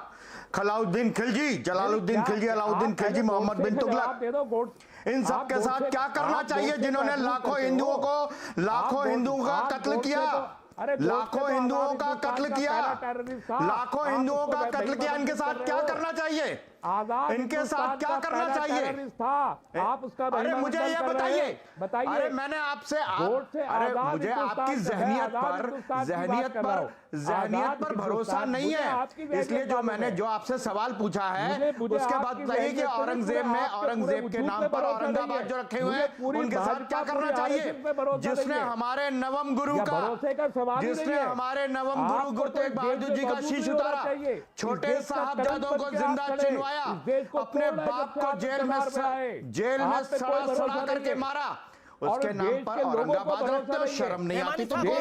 खलाउद्दीन खिलजी, जलालुद्दीन खिलजी, अलाउद्दीन खिलजी, मोहम्मद बिन तुगलक, इन सब के साथ क्या करना चाहिए जिन्होंने लाखों हिंदुओं का कत्ल किया? लाखों हिंदुओं का कत्ल किया, लाखों हिंदुओं का कत्ल किया। इनके साथ क्या करना चाहिए? इनके साथ क्या करना चाहिए? आप उसका अरे मुझे ये बताइए, अरे मैंने आपसे अरे मुझे आपकी जहनियत पर भरोसा नहीं है, इसलिए जो आपसे सवाल पूछा है उसके बाद बताइए कि औरंगजेब के नाम पर औरंगाबाद जो रखे हुए हैं उनके साथ क्या करना चाहिए? जिसने हमारे नवम गुरु गुरु तेग बहादुर जी का शीश उतारा, छोटे साहबजादों को जिंदा चिनवाया, अपने बाप को जेल में सड़ा करके मारा, उसके नाम पर औरंगाबाद रखते हो, शर्म नहीं आती तुमको?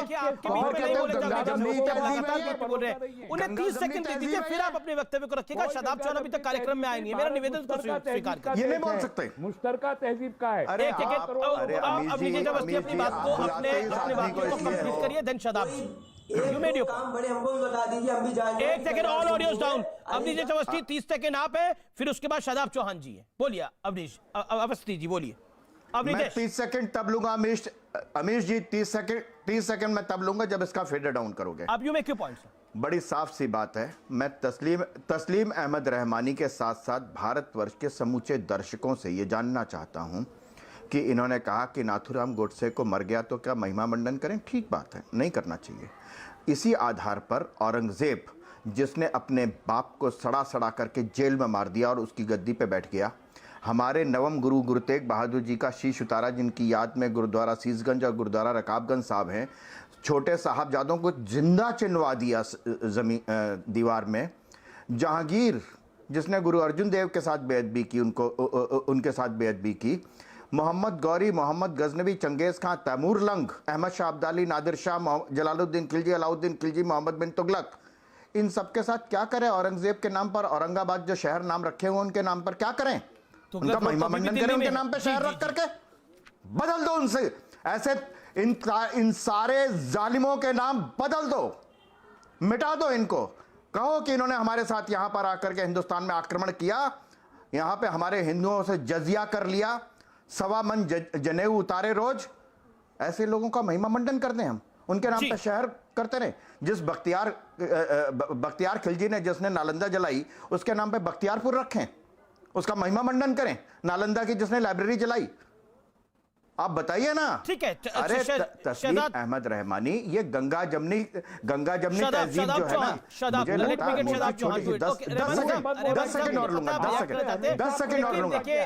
उन्हें 30 सेकंड दे दीजिए, फिर आप अपने वक्तव्य को रखिएगा। शादाब चौहान अभी तक कार्यक्रम में आए नहीं है, मेरा निवेदन को स्वीकार करें। ये नहीं बोल सकते, मुश्तरका तहजीब का है। अरे अमीर जी अपनी बात को अपने वाक्यों को कंप्लीट करिए, देन शादाब जी काम बड़े हमको भी बता दीजिए, हम भी जाएंगे। एक second, all audios down. Avnish Awasthi 30 second आप है, फिर उसके बाद शादाब चौहान जी है। बोलिए अवनीश अवस्थी जी, बोलिए। मैं 30 सेकंड तब लूंगा अमीश जी, 30 सेकंड मैं तब लूंगा जब इसका फेडर डाउन करोगे। अब यू मेक योर पॉइंट्स। बड़ी साफ सी बात है, मैं तस्लीम अहमद रहमानी के साथ साथ भारतवर्ष के समूचे दर्शकों से ये जानना चाहता हूं कि इन्होंने कहा कि नाथूराम गोडसे को मर गया तो क्या महिमा मंडन करें? ठीक बात है, नहीं करना चाहिए। इसी आधार पर औरंगजेब, जिसने अपने बाप को सड़ा करके जेल में मार दिया और उसकी गद्दी पे बैठ गया, हमारे नवम गुरु तेग बहादुर जी का शीश उतारा, जिनकी याद में गुरुद्वारा सीसगंज और गुरुद्वारा रकाबगंज साहब हैं, छोटे साहबजादों को जिंदा चिनवा दिया दीवार में, जहांगीर जिसने गुरु अर्जुन देव के साथ बेअदबी की, उनके साथ बेअदबी की, मोहम्मद गौरी, मोहम्मद गजनवी, चंगेज खां, तैमूर लंग, अहमद शाह अब्दाली, नादिर शाह, जलालुद्दीन खिलजी, अलाउद्दीन खिलजी, मोहम्मद बिन तुगलक, इन सबके साथ क्या करें? औरंगजेब के नाम पर औरंगाबाद जो शहर नाम रखे हुए उनके नाम पर क्या करें? उनका महिमा मंडन करें, उनके नाम पे शहर रख करके? बदल दो उनसे, ऐसे इन सारे जालिमों के नाम बदल दो, मिटा दो इनको। कहो कि इन्होंने हमारे साथ यहां पर आकर के हिंदुस्तान में आक्रमण किया, यहां पे हमारे हिंदुओं से जजिया कर लिया, 1.25 मन जनेऊ उतारे रोज। ऐसे लोगों का महिमा मंडन करते हैं हम, उनके नाम पे शहर करते रहे। जिस बख्तियार खिलजी ने जिसने नालंदा जलाई, उसके नाम पे बख्तियारपुर रखें, उसका महिमा मंडन करें। नालंदा की जिसने लाइब्रेरी जलाई, आप बताइए ना। ठीक है। अरे तस्लीम अहमद रहमानी, ये गंगा जमनी तहजीब जो है ना, मुझे लगता है 10 सेकंड और लूंगा, 10 सेकंड और लूंगा। देखिए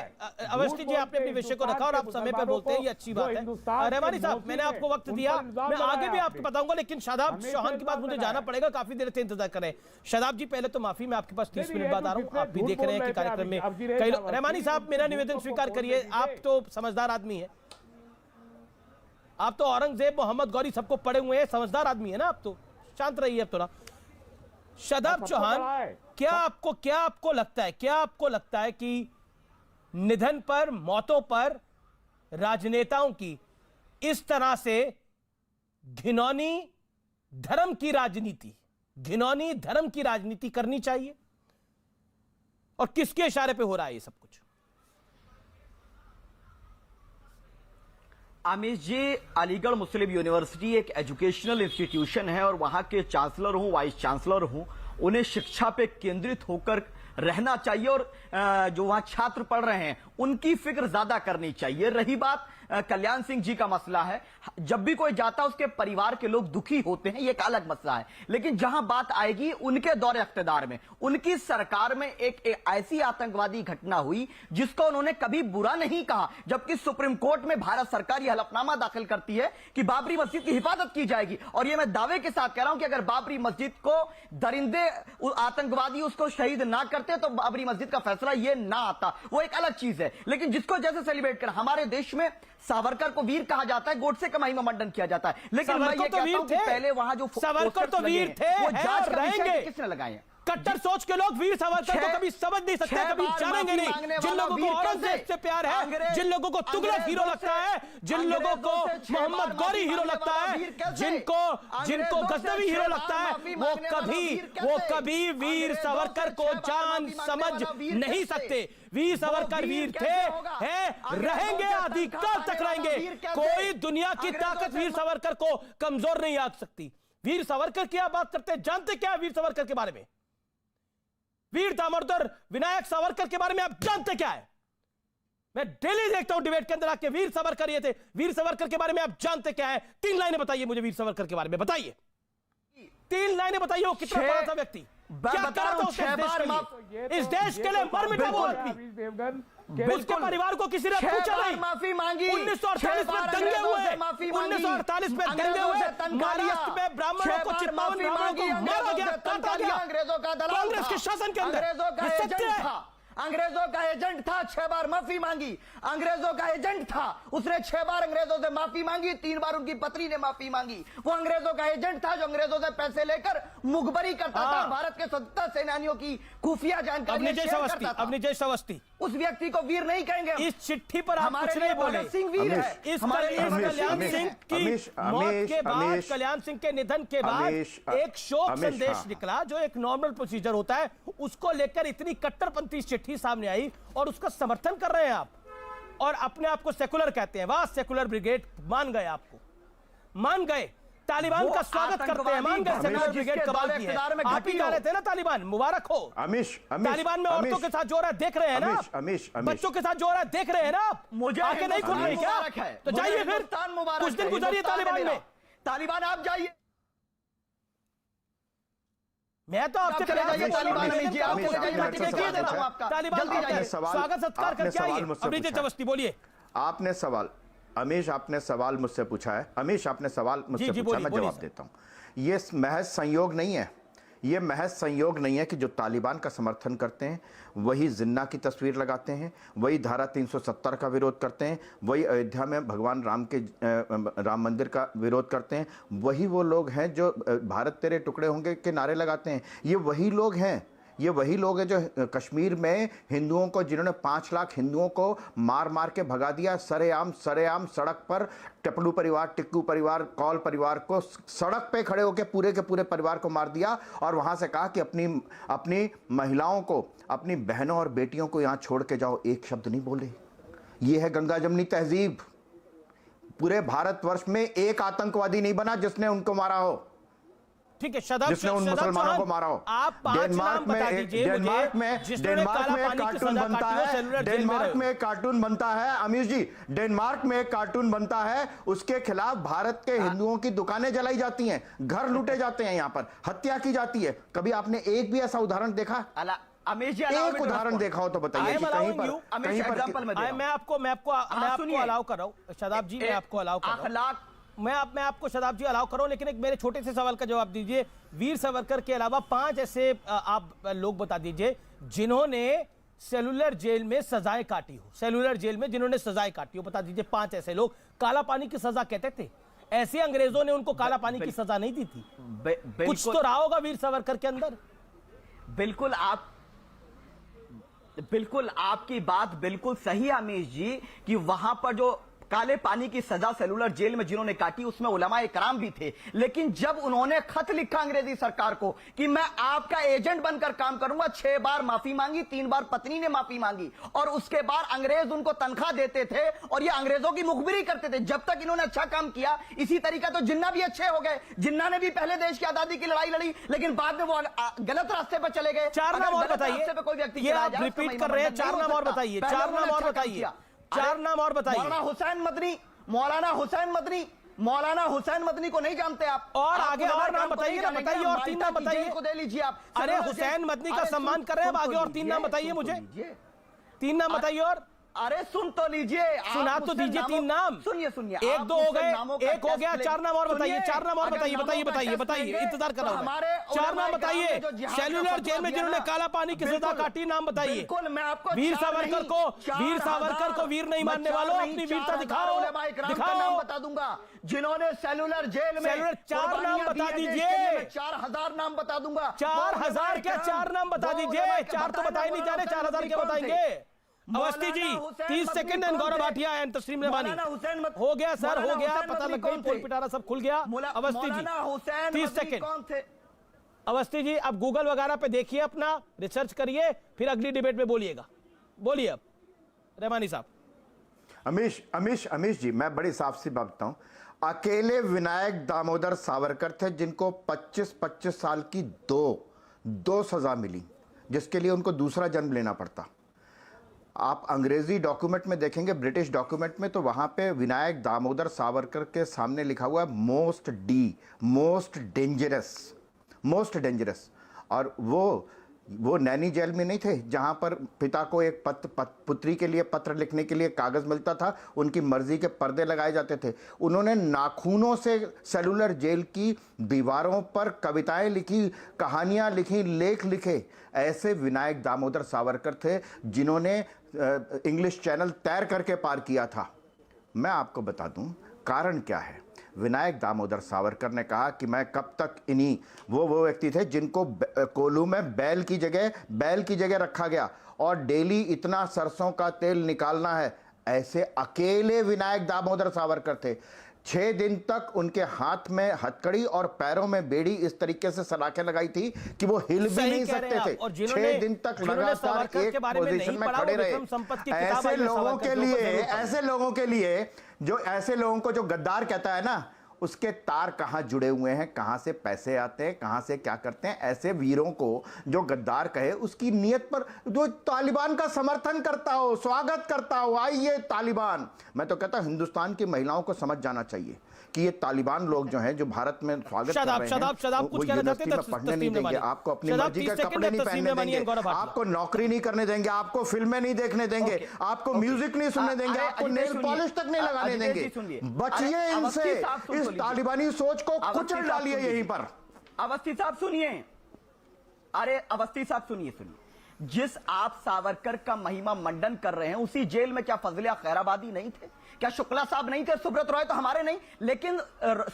अवस्थी जी, आपने अपने विषय को रखा और आप समय पे बोलते हैं, ये अच्छी बात है। रहमानी साहब, मैंने आपको वक्त दिया, मैं आगे भी आपको बताऊंगा, लेकिन शादाब चौहान की बात मुझे जाना पड़ेगा, काफी देर से इंतजार करें। शादाब जी, पहले तो माफी, मैं आपके पास 30 मिनट बाद आ रहा हूँ, आप भी देख रहे हैं कि कार्यक्रम में कई। रहमानी साहब, मेरा निवेदन स्वीकार करिए, आप तो समझदार आदमी है, आप तो औरंगजेब, मोहम्मद गौरी सबको पढ़े हुए हैं, समझदार आदमी है ना, आप तो शांत रहिए अब थोड़ा। शादाब चौहान, क्या आपको लगता है कि निधन पर, मौतों पर राजनेताओं की इस तरह से घिनौनी धर्म की राजनीति करनी चाहिए? और किसके इशारे पे हो रहा है ये सब कुछ? आमिर जी, अलीगढ़ मुस्लिम यूनिवर्सिटी एक एजुकेशनल इंस्टीट्यूशन है और वहां के चांसलर हूं, वाइस चांसलर हूं, उन्हें शिक्षा पे केंद्रित होकर रहना चाहिए और जो वहां छात्र पढ़ रहे हैं उनकी फिक्र ज्यादा करनी चाहिए। रही बात कल्याण सिंह जी का मसला है, जब भी कोई जाता है उसके परिवार के लोग दुखी होते हैं, ये एक अलग मसला है। लेकिन जहां बात आएगी उनके दौरे इख्तिदार में, उनकी सरकार में एक ऐसी आतंकवादी घटना हुई जिसको उन्होंने कभी बुरा नहीं कहा, जबकि सुप्रीम कोर्ट में भारत सरकार यह हलफनामा दाखिल करती है कि बाबरी मस्जिद की हिफाजत की जाएगी। और यह मैं दावे के साथ कह रहा हूं कि अगर बाबरी मस्जिद को दरिंदे आतंकवादी उसको शहीद ना करते तो बाबरी मस्जिद का फैसला यह ना आता, वो एक अलग चीज है। लेकिन जिसको जैसे सेलिब्रेट कर, हमारे देश में सावरकर को वीर कहा जाता है, गोडसे का महिमा मंडन किया जाता है, लेकिन मैं ये कहता हूं कि पहले वहां जो सावरकर तो वीर थे, वो जांच रहेंगे, किसने लगाए हैं? कट्टर सोच के लोग वीर सावरकर को कभी समझ नहीं सकते, कभी जानेंगे नहीं। जिन लोगों को औरंगजेब से प्यार है, जिन लोगों को तुगलक हीरो लगता है, जिन लोगों को मोहम्मद गौरी हीरो लगता है, जिनको गजनवी हीरो लगता है, वो कभी वीर सावरकर को जान समझ नहीं सकते। वीर सावरकर वीर थे, हैं, रहेंगे, अधिककाल तक रहेंगे। कोई दुनिया की ताकत वीर सावरकर को कमजोर नहीं आ सकती। वीर सावरकर की आप बात करते हैं, जानते क्या है वीर सावरकर के बारे में? वीर दामोदर विनायक सावरकर के बारे में आप जानते क्या है? मैं डेली देखता हूं डिबेट के अंदर आके, वीर सावरकर ये थे। वीर सावरकर के बारे में आप जानते क्या है? 3 लाइनें बताइए मुझे वीर सावरकर के बारे में, बताइए 3 लाइनें बताइए। वो कितना बड़ा था व्यक्ति, क्या करा था इस देश के लिए, मर मिटा वो आदमी। उसके परिवार को किसी ने पूछा नहीं। माफी मांगी। 1948 में दंगे हुए, 1948 में दंगे हुए, महाराष्ट्र में ब्राह्मणों को, चित्पावन ब्राह्मणों को मारा गया, काटा गया कांग्रेस के शासन के अंदर। अंग्रेजों का एजेंट था, 6 बार माफी मांगी। अंग्रेजों का एजेंट था, उसने 6 बार अंग्रेजों से माफी मांगी, 3 बार उनकी पत्नी ने माफी मांगी। वो अंग्रेजों का एजेंट था जो अंग्रेजों से पैसे लेकर मुखबरी करता था, भारत के स्वतंत्रता सेनानियों की खुफिया जानकारी शेयर करता था। अवनीश अवस्थी उस व्यक्ति को वीर नहीं कहेंगे। इस चिट्ठी पर आप कुछ नहीं बोले। सिंह वीर है। इस कल्याण सिंह की मौत के बाद, कल्याण सिंह के निधन के बाद एक शोक संदेश निकला, जो एक नॉर्मल प्रोसीजर होता है, उसको लेकर इतनी कट्टरपंथी चिट्ठी सामने आई और उसका समर्थन कर रहे हैं आप, और अपने आप को सेकुलर कहते हैं। वाह, सेकुलर ब्रिगेड मान गए, आपको मान गए। तालिबान का स्वागत करते हैं, मान गए सेकुलर ब्रिगेड कमाल की है। आप ही कह रहे थे ना तालिबान, मुबारक हो। तालिबान में औरतों के साथ जो रहा है देख रहे हैं ना, बच्चों के साथ जो रहा है देख रहे हैं ना, मुझे आगे नहीं खुल रही क्या? तो जाइए फिर, कुछ दिन गुजारिए तालिबान में। तालिबान आप जाइए। मैं तो आपसे तालिबान स्वागत सत्कार करके आइए। अभिजीत अवस्थी बोलिए। आपने सवाल, अमीश आपने सवाल मुझसे पूछा है, अमीश आपने सवाल मुझसे पूछा, मैं जवाब देता हूं। ये महज संयोग नहीं है, ये महज संयोग नहीं है कि जो तालिबान का समर्थन करते हैं वही जिन्ना की तस्वीर लगाते हैं, वही धारा 370 का विरोध करते हैं, वही अयोध्या में भगवान राम के राम मंदिर का विरोध करते हैं, वही वो लोग हैं जो भारत तेरे टुकड़े होंगे के नारे लगाते हैं। ये वही लोग हैं, ये वही लोग हैं जो कश्मीर में हिंदुओं को, जिन्होंने 5 लाख हिंदुओं को मार मार के भगा दिया, सरेआम सड़क पर, टपलू परिवार, टिक्कू परिवार, कौल परिवार को सड़क पे खड़े होकर पूरे के पूरे परिवार को मार दिया, और वहां से कहा कि अपनी महिलाओं को, अपनी बहनों और बेटियों को यहां छोड़ के जाओ। एक शब्द नहीं बोले। ये है गंगा जमनी तहजीब। पूरे भारतवर्ष में एक आतंकवादी नहीं बना जिसने उनको मारा हो, ठीक है, जिसने उन मुसलमानों को मारा हो। आप 5 नाम बता दीजिए मुझे, डेनमार्क में कार्टून बनता है, डेनमार्क में कार्टून बनता है, अमीश जी, डेनमार्क में एक कार्टून बनता है, उसके खिलाफ भारत के हिंदुओं की दुकानें जलाई जाती हैं, घर लूटे जाते हैं, यहां पर हत्या की जाती है। कभी आपने एक भी ऐसा उदाहरण देखा? अमीश जी, एक उदाहरण देखा हो तो बताइए कि कहीं पर। मैं आपको अलाउ कर रहा हूं शादाब जी, मैं आपको अलाउ कर रहा हूं, मैं आपको शादाब जी अलाउ करो, लेकिन एक मेरे छोटे से सवाल का जवाब दीजिए। वीर सावरकर के अलावा 5 ऐसे आप लोग बता दीजिए जिन्होंने सेलुलर जेल में सजाएं काटी हो, सेलुलर जेल में जिन्होंने सजाएं काटी हो, बता दीजिए 5 ऐसे लोग। काला पानी की सजा कहते थे, ऐसे अंग्रेजों ने उनको काला पानी की सजा नहीं दी थी। कुछ तो रहा होगा वीर सावरकर के अंदर। बिल्कुल आपकी बात बिल्कुल सही है अमीश जी, कि वहां पर जो काले पानी की सजा सेलुलर जेल में जिन्होंने काटी उसमें उलमाए कराम भी थे, लेकिन जब उन्होंने खत लिखा अंग्रेजी सरकार को कि मैं आपका एजेंट बनकर काम करूंगा, 6 बार माफी मांगी, 3 बार पत्नी ने माफी मांगी, और उसके बाद अंग्रेज उनको तनख्वाह देते थे और ये अंग्रेजों की मुखबिरी करते थे। जब तक इन्होंने अच्छा काम किया, इसी तरीका तो जिन्ना भी अच्छे हो गए। जिन्ना ने भी पहले देश की आजादी की लड़ाई लड़ी, लेकिन बाद में वो गलत रास्ते पर चले गए। 4 नाम और बताइए, कोई व्यक्ति आप रिपीट कर रहे हैं, 4 नाम और बताइए, 4 नाम और बताइए, 4 नाम और बताइए। मौलाना हुसैन मदनी को नहीं जानते आप? और आगे और नाम बताइए ना, बताइए और 3 नाम बताइए को दे लीजिए आप। अरे हुसैन मदनी का सम्मान कर रहे हैं, आगे और 3 नाम बताइए मुझे, 3 नाम बताइए। और अरे सुन तो लीजिए, सुना तो दीजिए तीन नाम। सुनिए सुनिए, एक दो हो गए, एक हो गया, टेस्ट चार नाम और सुनिए, बताइए, चार नाम और अगर बताइए, नामों बताइए का बताइए टेस्ट बताइए, लेंगे, इंतजार कर रहा तो हूं हमारे मैं। चार नाम उलमा बताइए, इकराम ने जो जिहाद का सेल्यूलर फतवा जेल में दिया जिन्होंने ना, काला पानी की सजा बिल्कुल, काटी, नाम बताइए। बिल्कुल, मैं आपको वीर चार सावरकर नहीं, को, चार वीर सावरकर को वीर नहीं मानने वालों, अपनी वीरता दिखाओ, उलमा इकराम का दिखाओ। नाम बता दूंगा जिन्होंने सेलुलर जेल में सेलुलर चार नाम कुर्बानियां बता दी हैं, दीजिए। देश के लिए मैं 4000 नाम बता दूंगा। 4000 क्या, चार नाम बता दीजिए, चार तो बताए नहीं जा रहे, 4000 क्या बताएंगे? Awasthi ji 30 second and Gaurav Bhatia and तस्लीम नबानी। हो गया सर, हो गया, पता लग गई, पोल पिटारा सब खुल गया। अवस्थी जी 30 सेकंड। अवस्थी जी अब गूगल वगैरह पे देखिए, अपना रिसर्च करिए, फिर अगली डिबेट में बोलिएगा। बोलिए अब रहमानी साहब। अमीश जी, मैं बड़ी साफ सी बात बताऊं, अकेले विनायक दामोदर सावरकर थे जिनको 25-25 साल की दो सजा मिली, जिसके लिए उनको दूसरा जन्म लेना पड़ता। आप अंग्रेजी डॉक्यूमेंट में देखेंगे, ब्रिटिश डॉक्यूमेंट में, तो वहां पे विनायक दामोदर सावरकर के सामने लिखा हुआ है मोस्ट डेंजरस। और वो नैनी जेल में नहीं थे जहां पर पिता को एक पुत्री के लिए पत्र लिखने के लिए कागज मिलता था, उनकी मर्जी के पर्दे लगाए जाते थे। उन्होंने नाखूनों से सेलुलर जेल की दीवारों पर कविताएं लिखी, कहानियां लिखी, लेख लिखे। ऐसे विनायक दामोदर सावरकर थे जिन्होंने इंग्लिश चैनल तैर करके पार किया था। मैं आपको बता दूं कारण क्या है। विनायक दामोदर सावरकर ने कहा कि मैं कब तक इन्हीं वो व्यक्ति थे जिनको कोल्हू में बैल की जगह रखा गया और डेली इतना सरसों का तेल निकालना है। ऐसे अकेले विनायक दामोदर सावरकर थे। 6 दिन तक उनके हाथ में हथकड़ी और पैरों में बेड़ी इस तरीके से सलाखें लगाई थी कि वो हिल भी नहीं सकते थे। 6 दिन तक लगातार एक पोजीशन में खड़े रहे। ऐसे लोगों को जो गद्दार कहता है ना, उसके तार कहां जुड़े हुए हैं, कहां से पैसे आते हैं, कहां से क्या करते हैं। ऐसे वीरों को जो गद्दार कहे, उसकी नीयत पर जो तालिबान का समर्थन करता हो, स्वागत करता हो, आइए तालिबान। मैं तो कहता हूं हिंदुस्तान की महिलाओं को समझ जाना चाहिए कि ये तालिबान लोग जो हैं, जो भारत में स्वागत कर रहे हैं, वो यूनिवर्सिटी में पढ़ने नहीं देंगे, आपको अपनी मर्जी के कपड़े नहीं पहनने देंगे, आपको नौकरी नहीं करने देंगे, आपको फिल्में नहीं देखने देंगे, आपको म्यूजिक नहीं सुनने देंगे, आपको नेल पॉलिश तक नहीं लगाने देंगे। बचिए इनसे, इस तालिबानी सोच को कुचल डालिए यहीं पर। अवस्थी साहब सुनिए, अरे अवस्थी साहब सुनिए, जिस आप सावरकर का महिमा मंडन कर रहे हैं, उसी जेल में क्या फजलिया खैराबादी नहीं थे? क्या शुक्ला साहब नहीं थे? सुब्रत रॉय तो हमारे नहीं, लेकिन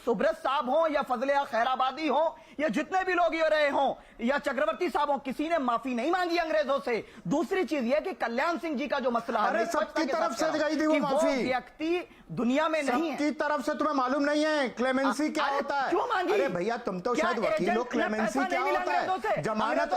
सुब्रत साहब हो या फजलिया खैराबादी हो या जितने भी लोग ये रहे हों या चक्रवर्ती साहब हो, किसी ने माफी नहीं मांगी अंग्रेजों से। दूसरी चीज यह कि कल्याण सिंह जी का जो मसला है, सबकी तरफ से गई थी वो माफी, व्यक्ति दुनिया में नहीं है, सबकी तरफ से। तुम्हें मालूम नहीं है क्लेमेंसी क्या होता है? क्यों मांगी? अरे भैया तुम तो शायद वकील हो, क्लेमेंसी क्या होता है? जमानत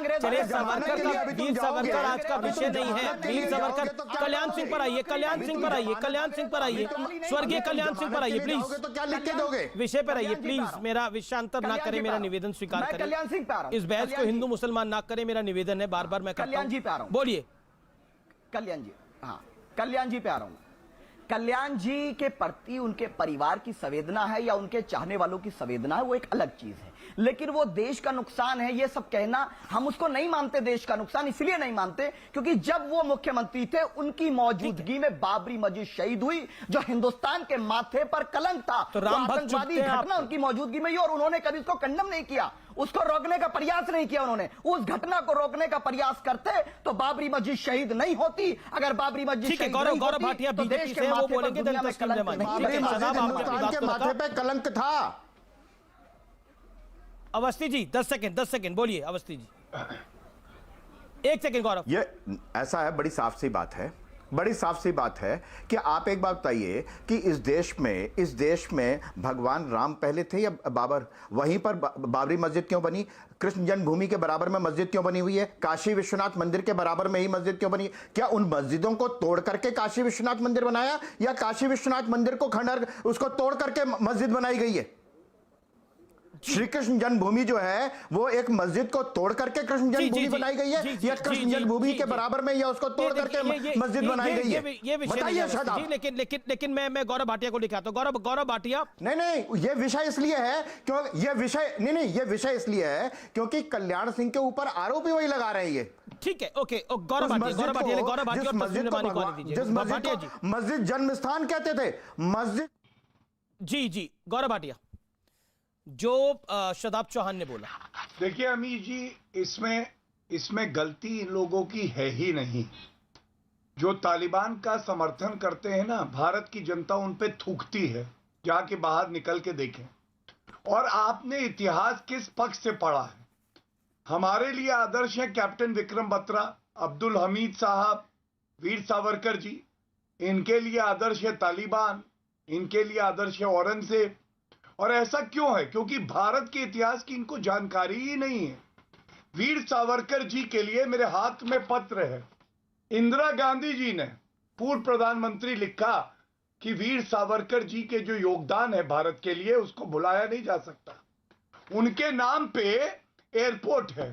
वीर सावरकर आज का विषय नहीं है। वीर सावरकर, कल्याण सिंह पर आइए, कल्याण सिंह पर आइए, कल्याण सिंह पर आइए, स्वर्गीय कल्याण सिंह पर आइए प्लीज। तो क्या लिख के दोगे? विषय पर आइए प्लीज, मेरा विषयांतर ना करें, मेरा निवेदन स्वीकार करें। कल्याण सिंह पे आ रहा हूं, इस बहस को हिंदू मुसलमान ना करें, मेरा निवेदन है, बार बार मैं कल्याण जी पे आ रहा हूं। बोलिए कल्याण जी, हाँ कल्याण जी पे आ रहा हूं। कल्याण जी के प्रति उनके परिवार की संवेदना है या उनके चाहने वालों की संवेदना है, वो एक अलग चीज है, लेकिन वो देश का नुकसान है ये सब कहना, हम उसको नहीं मानते। देश का नुकसान इसलिए नहीं मानते क्योंकि जब वो मुख्यमंत्री थे, उनकी मौजूदगी में बाबरी मस्जिद शहीद हुई, जो हिंदुस्तान के माथे पर कलंक था। तो आतंकवादी घटना उनकी मौजूदगी में ही, और उन्होंने कभी उसको कंडम नहीं किया, उसको रोकने का प्रयास नहीं किया। उन्होंने उस घटना को रोकने का प्रयास करते तो बाबरी मस्जिद शहीद नहीं होती। अगर बाबरी मस्जिद शहीद नहीं होती, गौरव भाटिया तो देश के माथे पर दुनिया में कलंक नहीं। हिंदुस्तान के माथे पे कलंक था। अवस्थी जी 10 सेकंड बोलिए। अवस्थी जी 1 सेकंड। गौरव, ये ऐसा है, बड़ी साफ सी बात है कि आप एक बात बताइए कि इस देश में भगवान राम पहले थे या बाबर? वहीं पर बाबरी मस्जिद क्यों बनी? कृष्ण जन्मभूमि के बराबर में मस्जिद क्यों बनी हुई है? काशी विश्वनाथ मंदिर के बराबर में ही मस्जिद क्यों बनी? क्या उन मस्जिदों को तोड़ करके काशी विश्वनाथ मंदिर बनाया, या काशी विश्वनाथ मंदिर को उसको तोड़ करके मस्जिद बनाई गई है? श्री कृष्ण जन्मभूमि जो है वो एक मस्जिद को तोड़ करके कृष्ण जन्मभूमि बनाई गई है या कृष्ण जन्मभूमि के बराबर में या उसको तोड़ करके मस्जिद बनाई गई है? बताइए शादाब। लेकिन मैं गौरव भाटिया को लिखा तो गौरव भाटिया नहीं ये विषय इसलिए है क्योंकि ये विषय इसलिए है क्योंकि कल्याण सिंह के ऊपर आरोप ही वही लगा रहे हैं ये। ठीक है, ओके, गौरव भाटिया मस्जिद जन्म स्थान कहते थे, मस्जिद। जी गौरव भाटिया, जो शादाब चौहान ने बोला। देखिए अमीर जी, इसमें गलती इन लोगों की है ही नहीं। जो तालिबान का समर्थन करते हैं ना, भारत की जनता उन पे थूकती है, जाके बाहर निकल के देखें। और आपने इतिहास किस पक्ष से पढ़ा है? हमारे लिए आदर्श है कैप्टन विक्रम बत्रा, अब्दुल हमीद साहब, वीर सावरकर जी। इनके लिए आदर्श है तालिबान, इनके लिए आदर्श है औरंगजेब। और ऐसा क्यों है? क्योंकि भारत के इतिहास की इनको जानकारी ही नहीं है। वीर सावरकर जी के लिए मेरे हाथ में पत्र है। इंदिरा गांधी जी ने, पूर्व प्रधानमंत्री, लिखा कि वीर सावरकर जी के जो योगदान है भारत के लिए उसको भुलाया नहीं जा सकता। उनके नाम पे एयरपोर्ट है,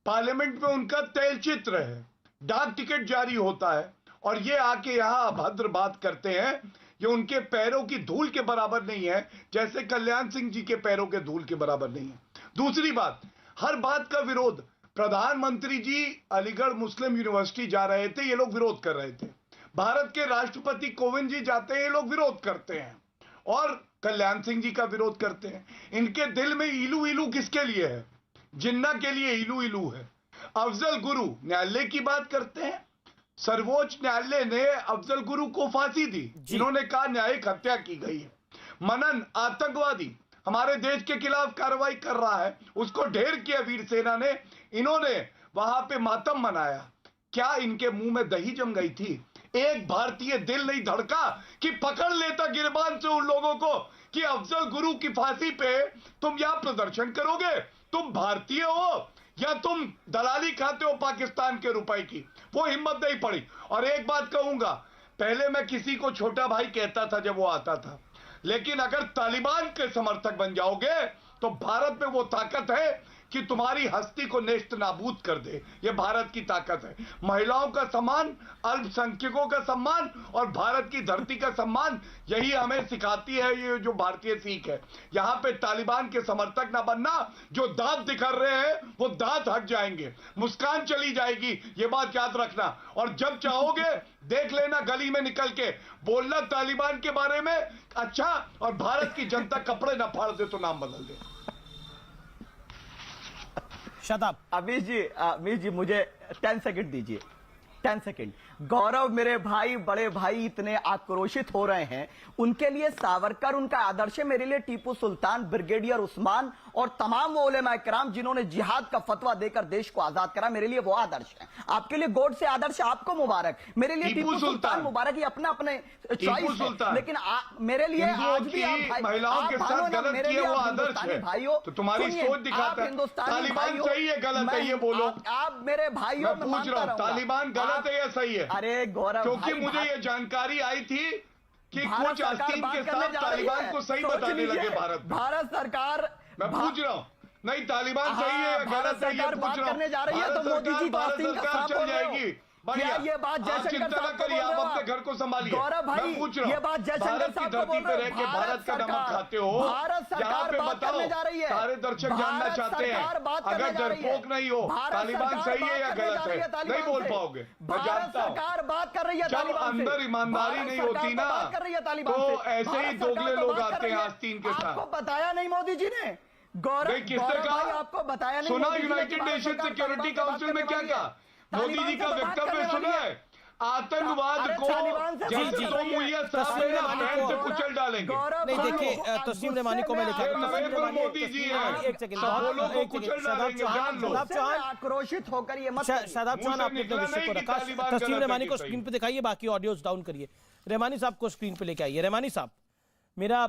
पार्लियामेंट में उनका तैलचित्र है, डाक टिकट जारी होता है, और ये आके यहां अभद्र बात करते हैं। ये उनके पैरों की धूल के बराबर नहीं है, जैसे कल्याण सिंह जी के पैरों के धूल के बराबर नहीं है। दूसरी बात, हर बात का विरोध। प्रधानमंत्री जी अलीगढ़ मुस्लिम यूनिवर्सिटी जा रहे थे, ये लोग विरोध कर रहे थे। भारत के राष्ट्रपति कोविंद जी जाते हैं, ये लोग विरोध करते हैं, और कल्याण सिंह जी का विरोध करते हैं। इनके दिल में इलू इलू किसके लिए है? जिन्ना के लिए इलू इलू है। अफजल गुरु न्यायालय की बात करते हैं। सर्वोच्च न्यायालय ने अफजल गुरु को फांसी दी, इन्होंने कहा न्यायिक हत्या की गई है। मनन आतंकवादी हमारे देश के खिलाफ कार्रवाई कर रहा है, उसको ढेर किया वीर सेना ने, इन्होंने वहां पे मातम मनाया। क्या इनके मुंह में दही जम गई थी? एक भारतीय दिल नहीं धड़का कि पकड़ लेता गिरबान से उन लोगों को कि अफजल गुरु की फांसी पे तुम यहां प्रदर्शन करोगे? तुम भारतीय हो या तुम दलाली खाते हो पाकिस्तान के रुपए की? वो हिम्मत नहीं पड़ी। और एक बात कहूंगा, पहले मैं किसी को छोटा भाई कहता था जब वो आता था, लेकिन अगर तालिबान के समर्थक बन जाओगे तो भारत में वो ताकत है कि तुम्हारी हस्ती को नेस्त नाबूद कर दे। ये भारत की ताकत है। महिलाओं का सम्मान, अल्पसंख्यकों का सम्मान और भारत की धरती का सम्मान, यही हमें सिखाती है ये जो भारतीय सीख है। यहां पे तालिबान के समर्थक ना बनना। जो दांत दिखा रहे हैं वो दांत हट जाएंगे, मुस्कान चली जाएगी, ये बात याद रखना। और जब चाहोगे देख लेना गली में निकल के बोलना तालिबान के बारे में अच्छा, और भारत की जनता कपड़े ना फाड़ दे तो नाम बदल दे। शादाब। अमीर जी मुझे 10 सेकंड दीजिए, 10 सेकंड। गौरव मेरे भाई, बड़े भाई इतने आक्रोशित हो रहे हैं। उनके लिए सावरकर उनका आदर्श है, मेरे लिए टीपू सुल्तान, ब्रिगेडियर उस्मान और तमाम वो उलेमा इकराम जिन्होंने जिहाद का फतवा देकर देश को आजाद करा, मेरे लिए वो आदर्श है। आपके लिए गोड से आदर्श, आपको मुबारक। मेरे लिए टीपू सुल्तान मुबारक, ये अपना अपने चॉइस है। लेकिन मेरे लिए आज भी आप महिलाओं के साथ गलत किए वो आदर्श है भाइयों, तो तुम्हारी सोच दिखाता है। तालिबान सही है गलत है ये बोलो। आप मेरे भाइयों, मैं पूछ रहा हूँ तालिबान गलत है या सही है? अरे गौरव, क्योंकि मुझे ये जानकारी आई थी कि कुछ आस्तीन के साथ तालिबान को सही बताने लगे भारत सरकार। मैं पूछ रहा हूँ, नहीं तालिबान सही है या गलत है ये पूछ रहा हूँ। तो मोदी जी भारत सरकार चल जाएगी। क्या ये बात जयशंकर साहब को बोल रहे हो? आप अपने घर को संभालिए। गौरव भाई, मैं पूछ रहा हूँ, ये बात जयशंकर साहब को बोल रहे हो? भारत का नमक खाते हो, भारत सरकार बात करने जा रही है। सारे दर्शक जानना चाहते हैं, अगर डरपोक नहीं हो तालिबान सही है या गलत है, नहीं बोल पाओगे। मैं जानता हूँ सरकार बात कर रही है जब अंदर ईमानदारी नहीं होती ना तो ऐसे ही दोगले लोग आते हैं आस्तीन के साथ। आपको बताया नहीं मोदी जी ने? गौरव, किसने कहा? आपको बताया नहीं? सुना यूनाइटेड नेशन सिक्योरिटी काउंसिल में क्या कहा? मोदी जी का वक्तव्य सुना है? आतंकवाद को जैसे तो मुहैया सामने पैर से कुचल डालेंगे। नहीं देखिए, तस्लीम रेमानी को मैं नरेंद्र मोदी जी हैं, एक सेकंड, को कुचल डालेंगे, जान लो। आक्रोशित होकर ये मत। शादाब चौहान, आपने अपने विषय को रखा। तस्लीम रेमानी को स्क्रीन पे दिखाइए, बाकी ऑडियोज डाउन करिए। रेमानी साहब को स्क्रीन पे लेके आइए। रेमानी साहब, मेरा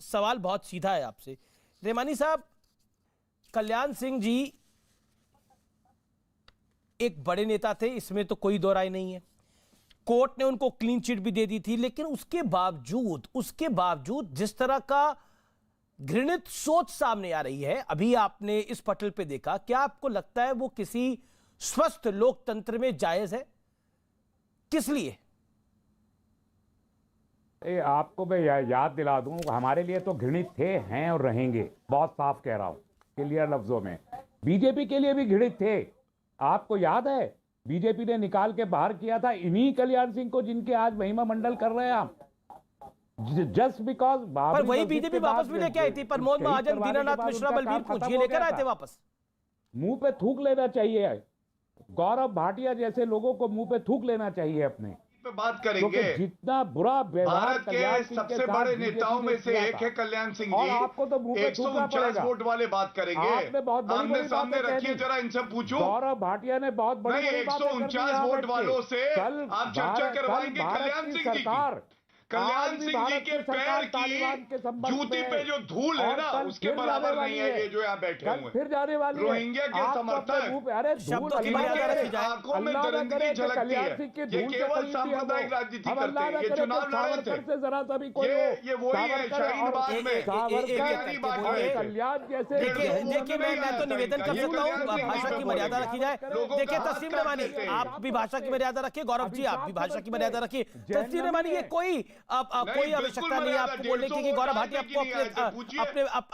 सवाल बहुत सीधा है आपसे। रेमानी साहब, कल्याण सिंह जी एक बड़े नेता थे, इसमें तो कोई दो राय नहीं है। कोर्ट ने उनको क्लीन चिट भी दे दी थी, लेकिन उसके बावजूद जिस तरह का घृणित सोच सामने आ रही है। अभी आपने इस पटल पे देखा, क्या आपको लगता है वो किसी स्वस्थ लोकतंत्र में जायज है? किस लिए? आपको मैं याद दिला दूं, हमारे लिए तो घृणित थे, हैं और रहेंगे। बहुत साफ कह रहा हूं, क्लियर लफ्जों में। बीजेपी के लिए भी घृणित थे। आपको याद है बीजेपी ने निकाल के बाहर किया था इन्हीं कल्याण सिंह को, जिनके आज महिमा मंडल कर रहे हैं आप, जस्ट बिकॉज। पर वही बीजेपी वापस भी लेके आई थी। प्रमोद महाजन, दीनानाथ मिश्रा, बलबीर पूंछ ये लेकर आए थे वापस। मुंह पे थूक लेना चाहिए। गौरव भाटिया जैसे लोगों को मुंह पे थूक लेना चाहिए अपने। बात करेंगे जितना बुरा भारत के सबसे बड़े नेताओं में से एक है कल्याण सिंह जी। आपको तो 149 वोट वाले बात करेंगे। आपने बहुत आमने सामने रखिए, जरा इनसे पूछूं। गौरव भाटिया ने बहुत बड़ी 149 वोट वालों से आप चर्चा करवाएंगे कल्याण सिंह जी की। कल्याण सिंह जी के पैर की जूती पे जो धूल है ना, उसके बराबर नहीं है ये जो यहाँ बैठे हुए। फिर जाने वाली रोहिंग्या के समर्थक आंखों में दरिंदगी झलकती है। ये केवल सांप्रदायिक राजनीति करते हैं। ये चुनाव लड़े थे। ये वही है शाहीनबाग में, कल्याण जैसे। देखिए मैं तो निवेदन कर सकता हूँ, भाषा की मर्यादा रखी जाए। देखिए तस्लीम रहमानी, आप भी भाषा की मर्यादा रखिए। गौरव जी, आप भी भाषा की मर्यादा रखिए। तस्लीम रहमानी, ये कोई कोई आवश्यकता नहीं है आपको बोलने की कि गौरव भाटिया आपको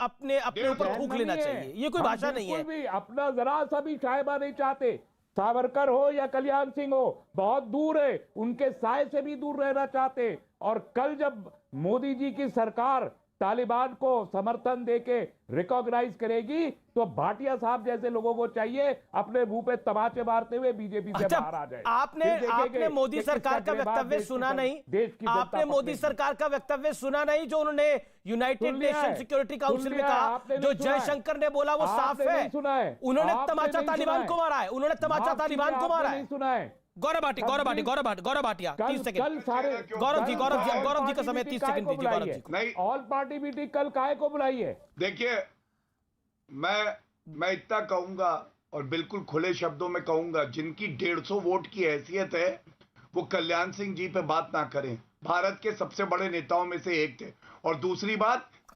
अपने ऊपर थूक लेना चाहिए। ये कोई भाषा नहीं है। भी अपना जरा सा भी शायबा नहीं चाहते। सावरकर हो या कल्याण सिंह हो, बहुत दूर है, उनके साय से भी दूर रहना चाहते। और कल जब मोदी जी की सरकार तालिबान को समर्थन देके रिकॉग्नाइज करेगी, तो भाटिया साहब जैसे लोगों को चाहिए अपने मुंह पे तमाचे मारते हुए बीजेपी से बाहर आ जाए। आपने मोदी सरकार का वक्तव्य सुना नहीं? आपने मोदी सरकार का वक्तव्य सुना नहीं जो उन्होंने यूनाइटेड नेशन सिक्योरिटी काउंसिल में कहा? जो जयशंकर ने बोला वो साफ है। उन्होंने तमाचा तालिबान को मारा है। उन्होंने तमाचा तालिबान को मारा है। सुना है। गौरव भाटिया 30 सेकंड। गौरव जी का समय 30 सेकंड दीजिए। गौरव जी नहीं, ऑल पार्टी मीटिंग कल काहे को बुलाई है? देखिए, मैं इतना कहूंगा और बिल्कुल खुले शब्दों में कहूंगा, जिनकी 150 वोट की हैसियत है वो कल्याण सिंह जी पे बात ना करें। भारत के सबसे बड़े नेताओं में से एक थे। और दूसरी बात,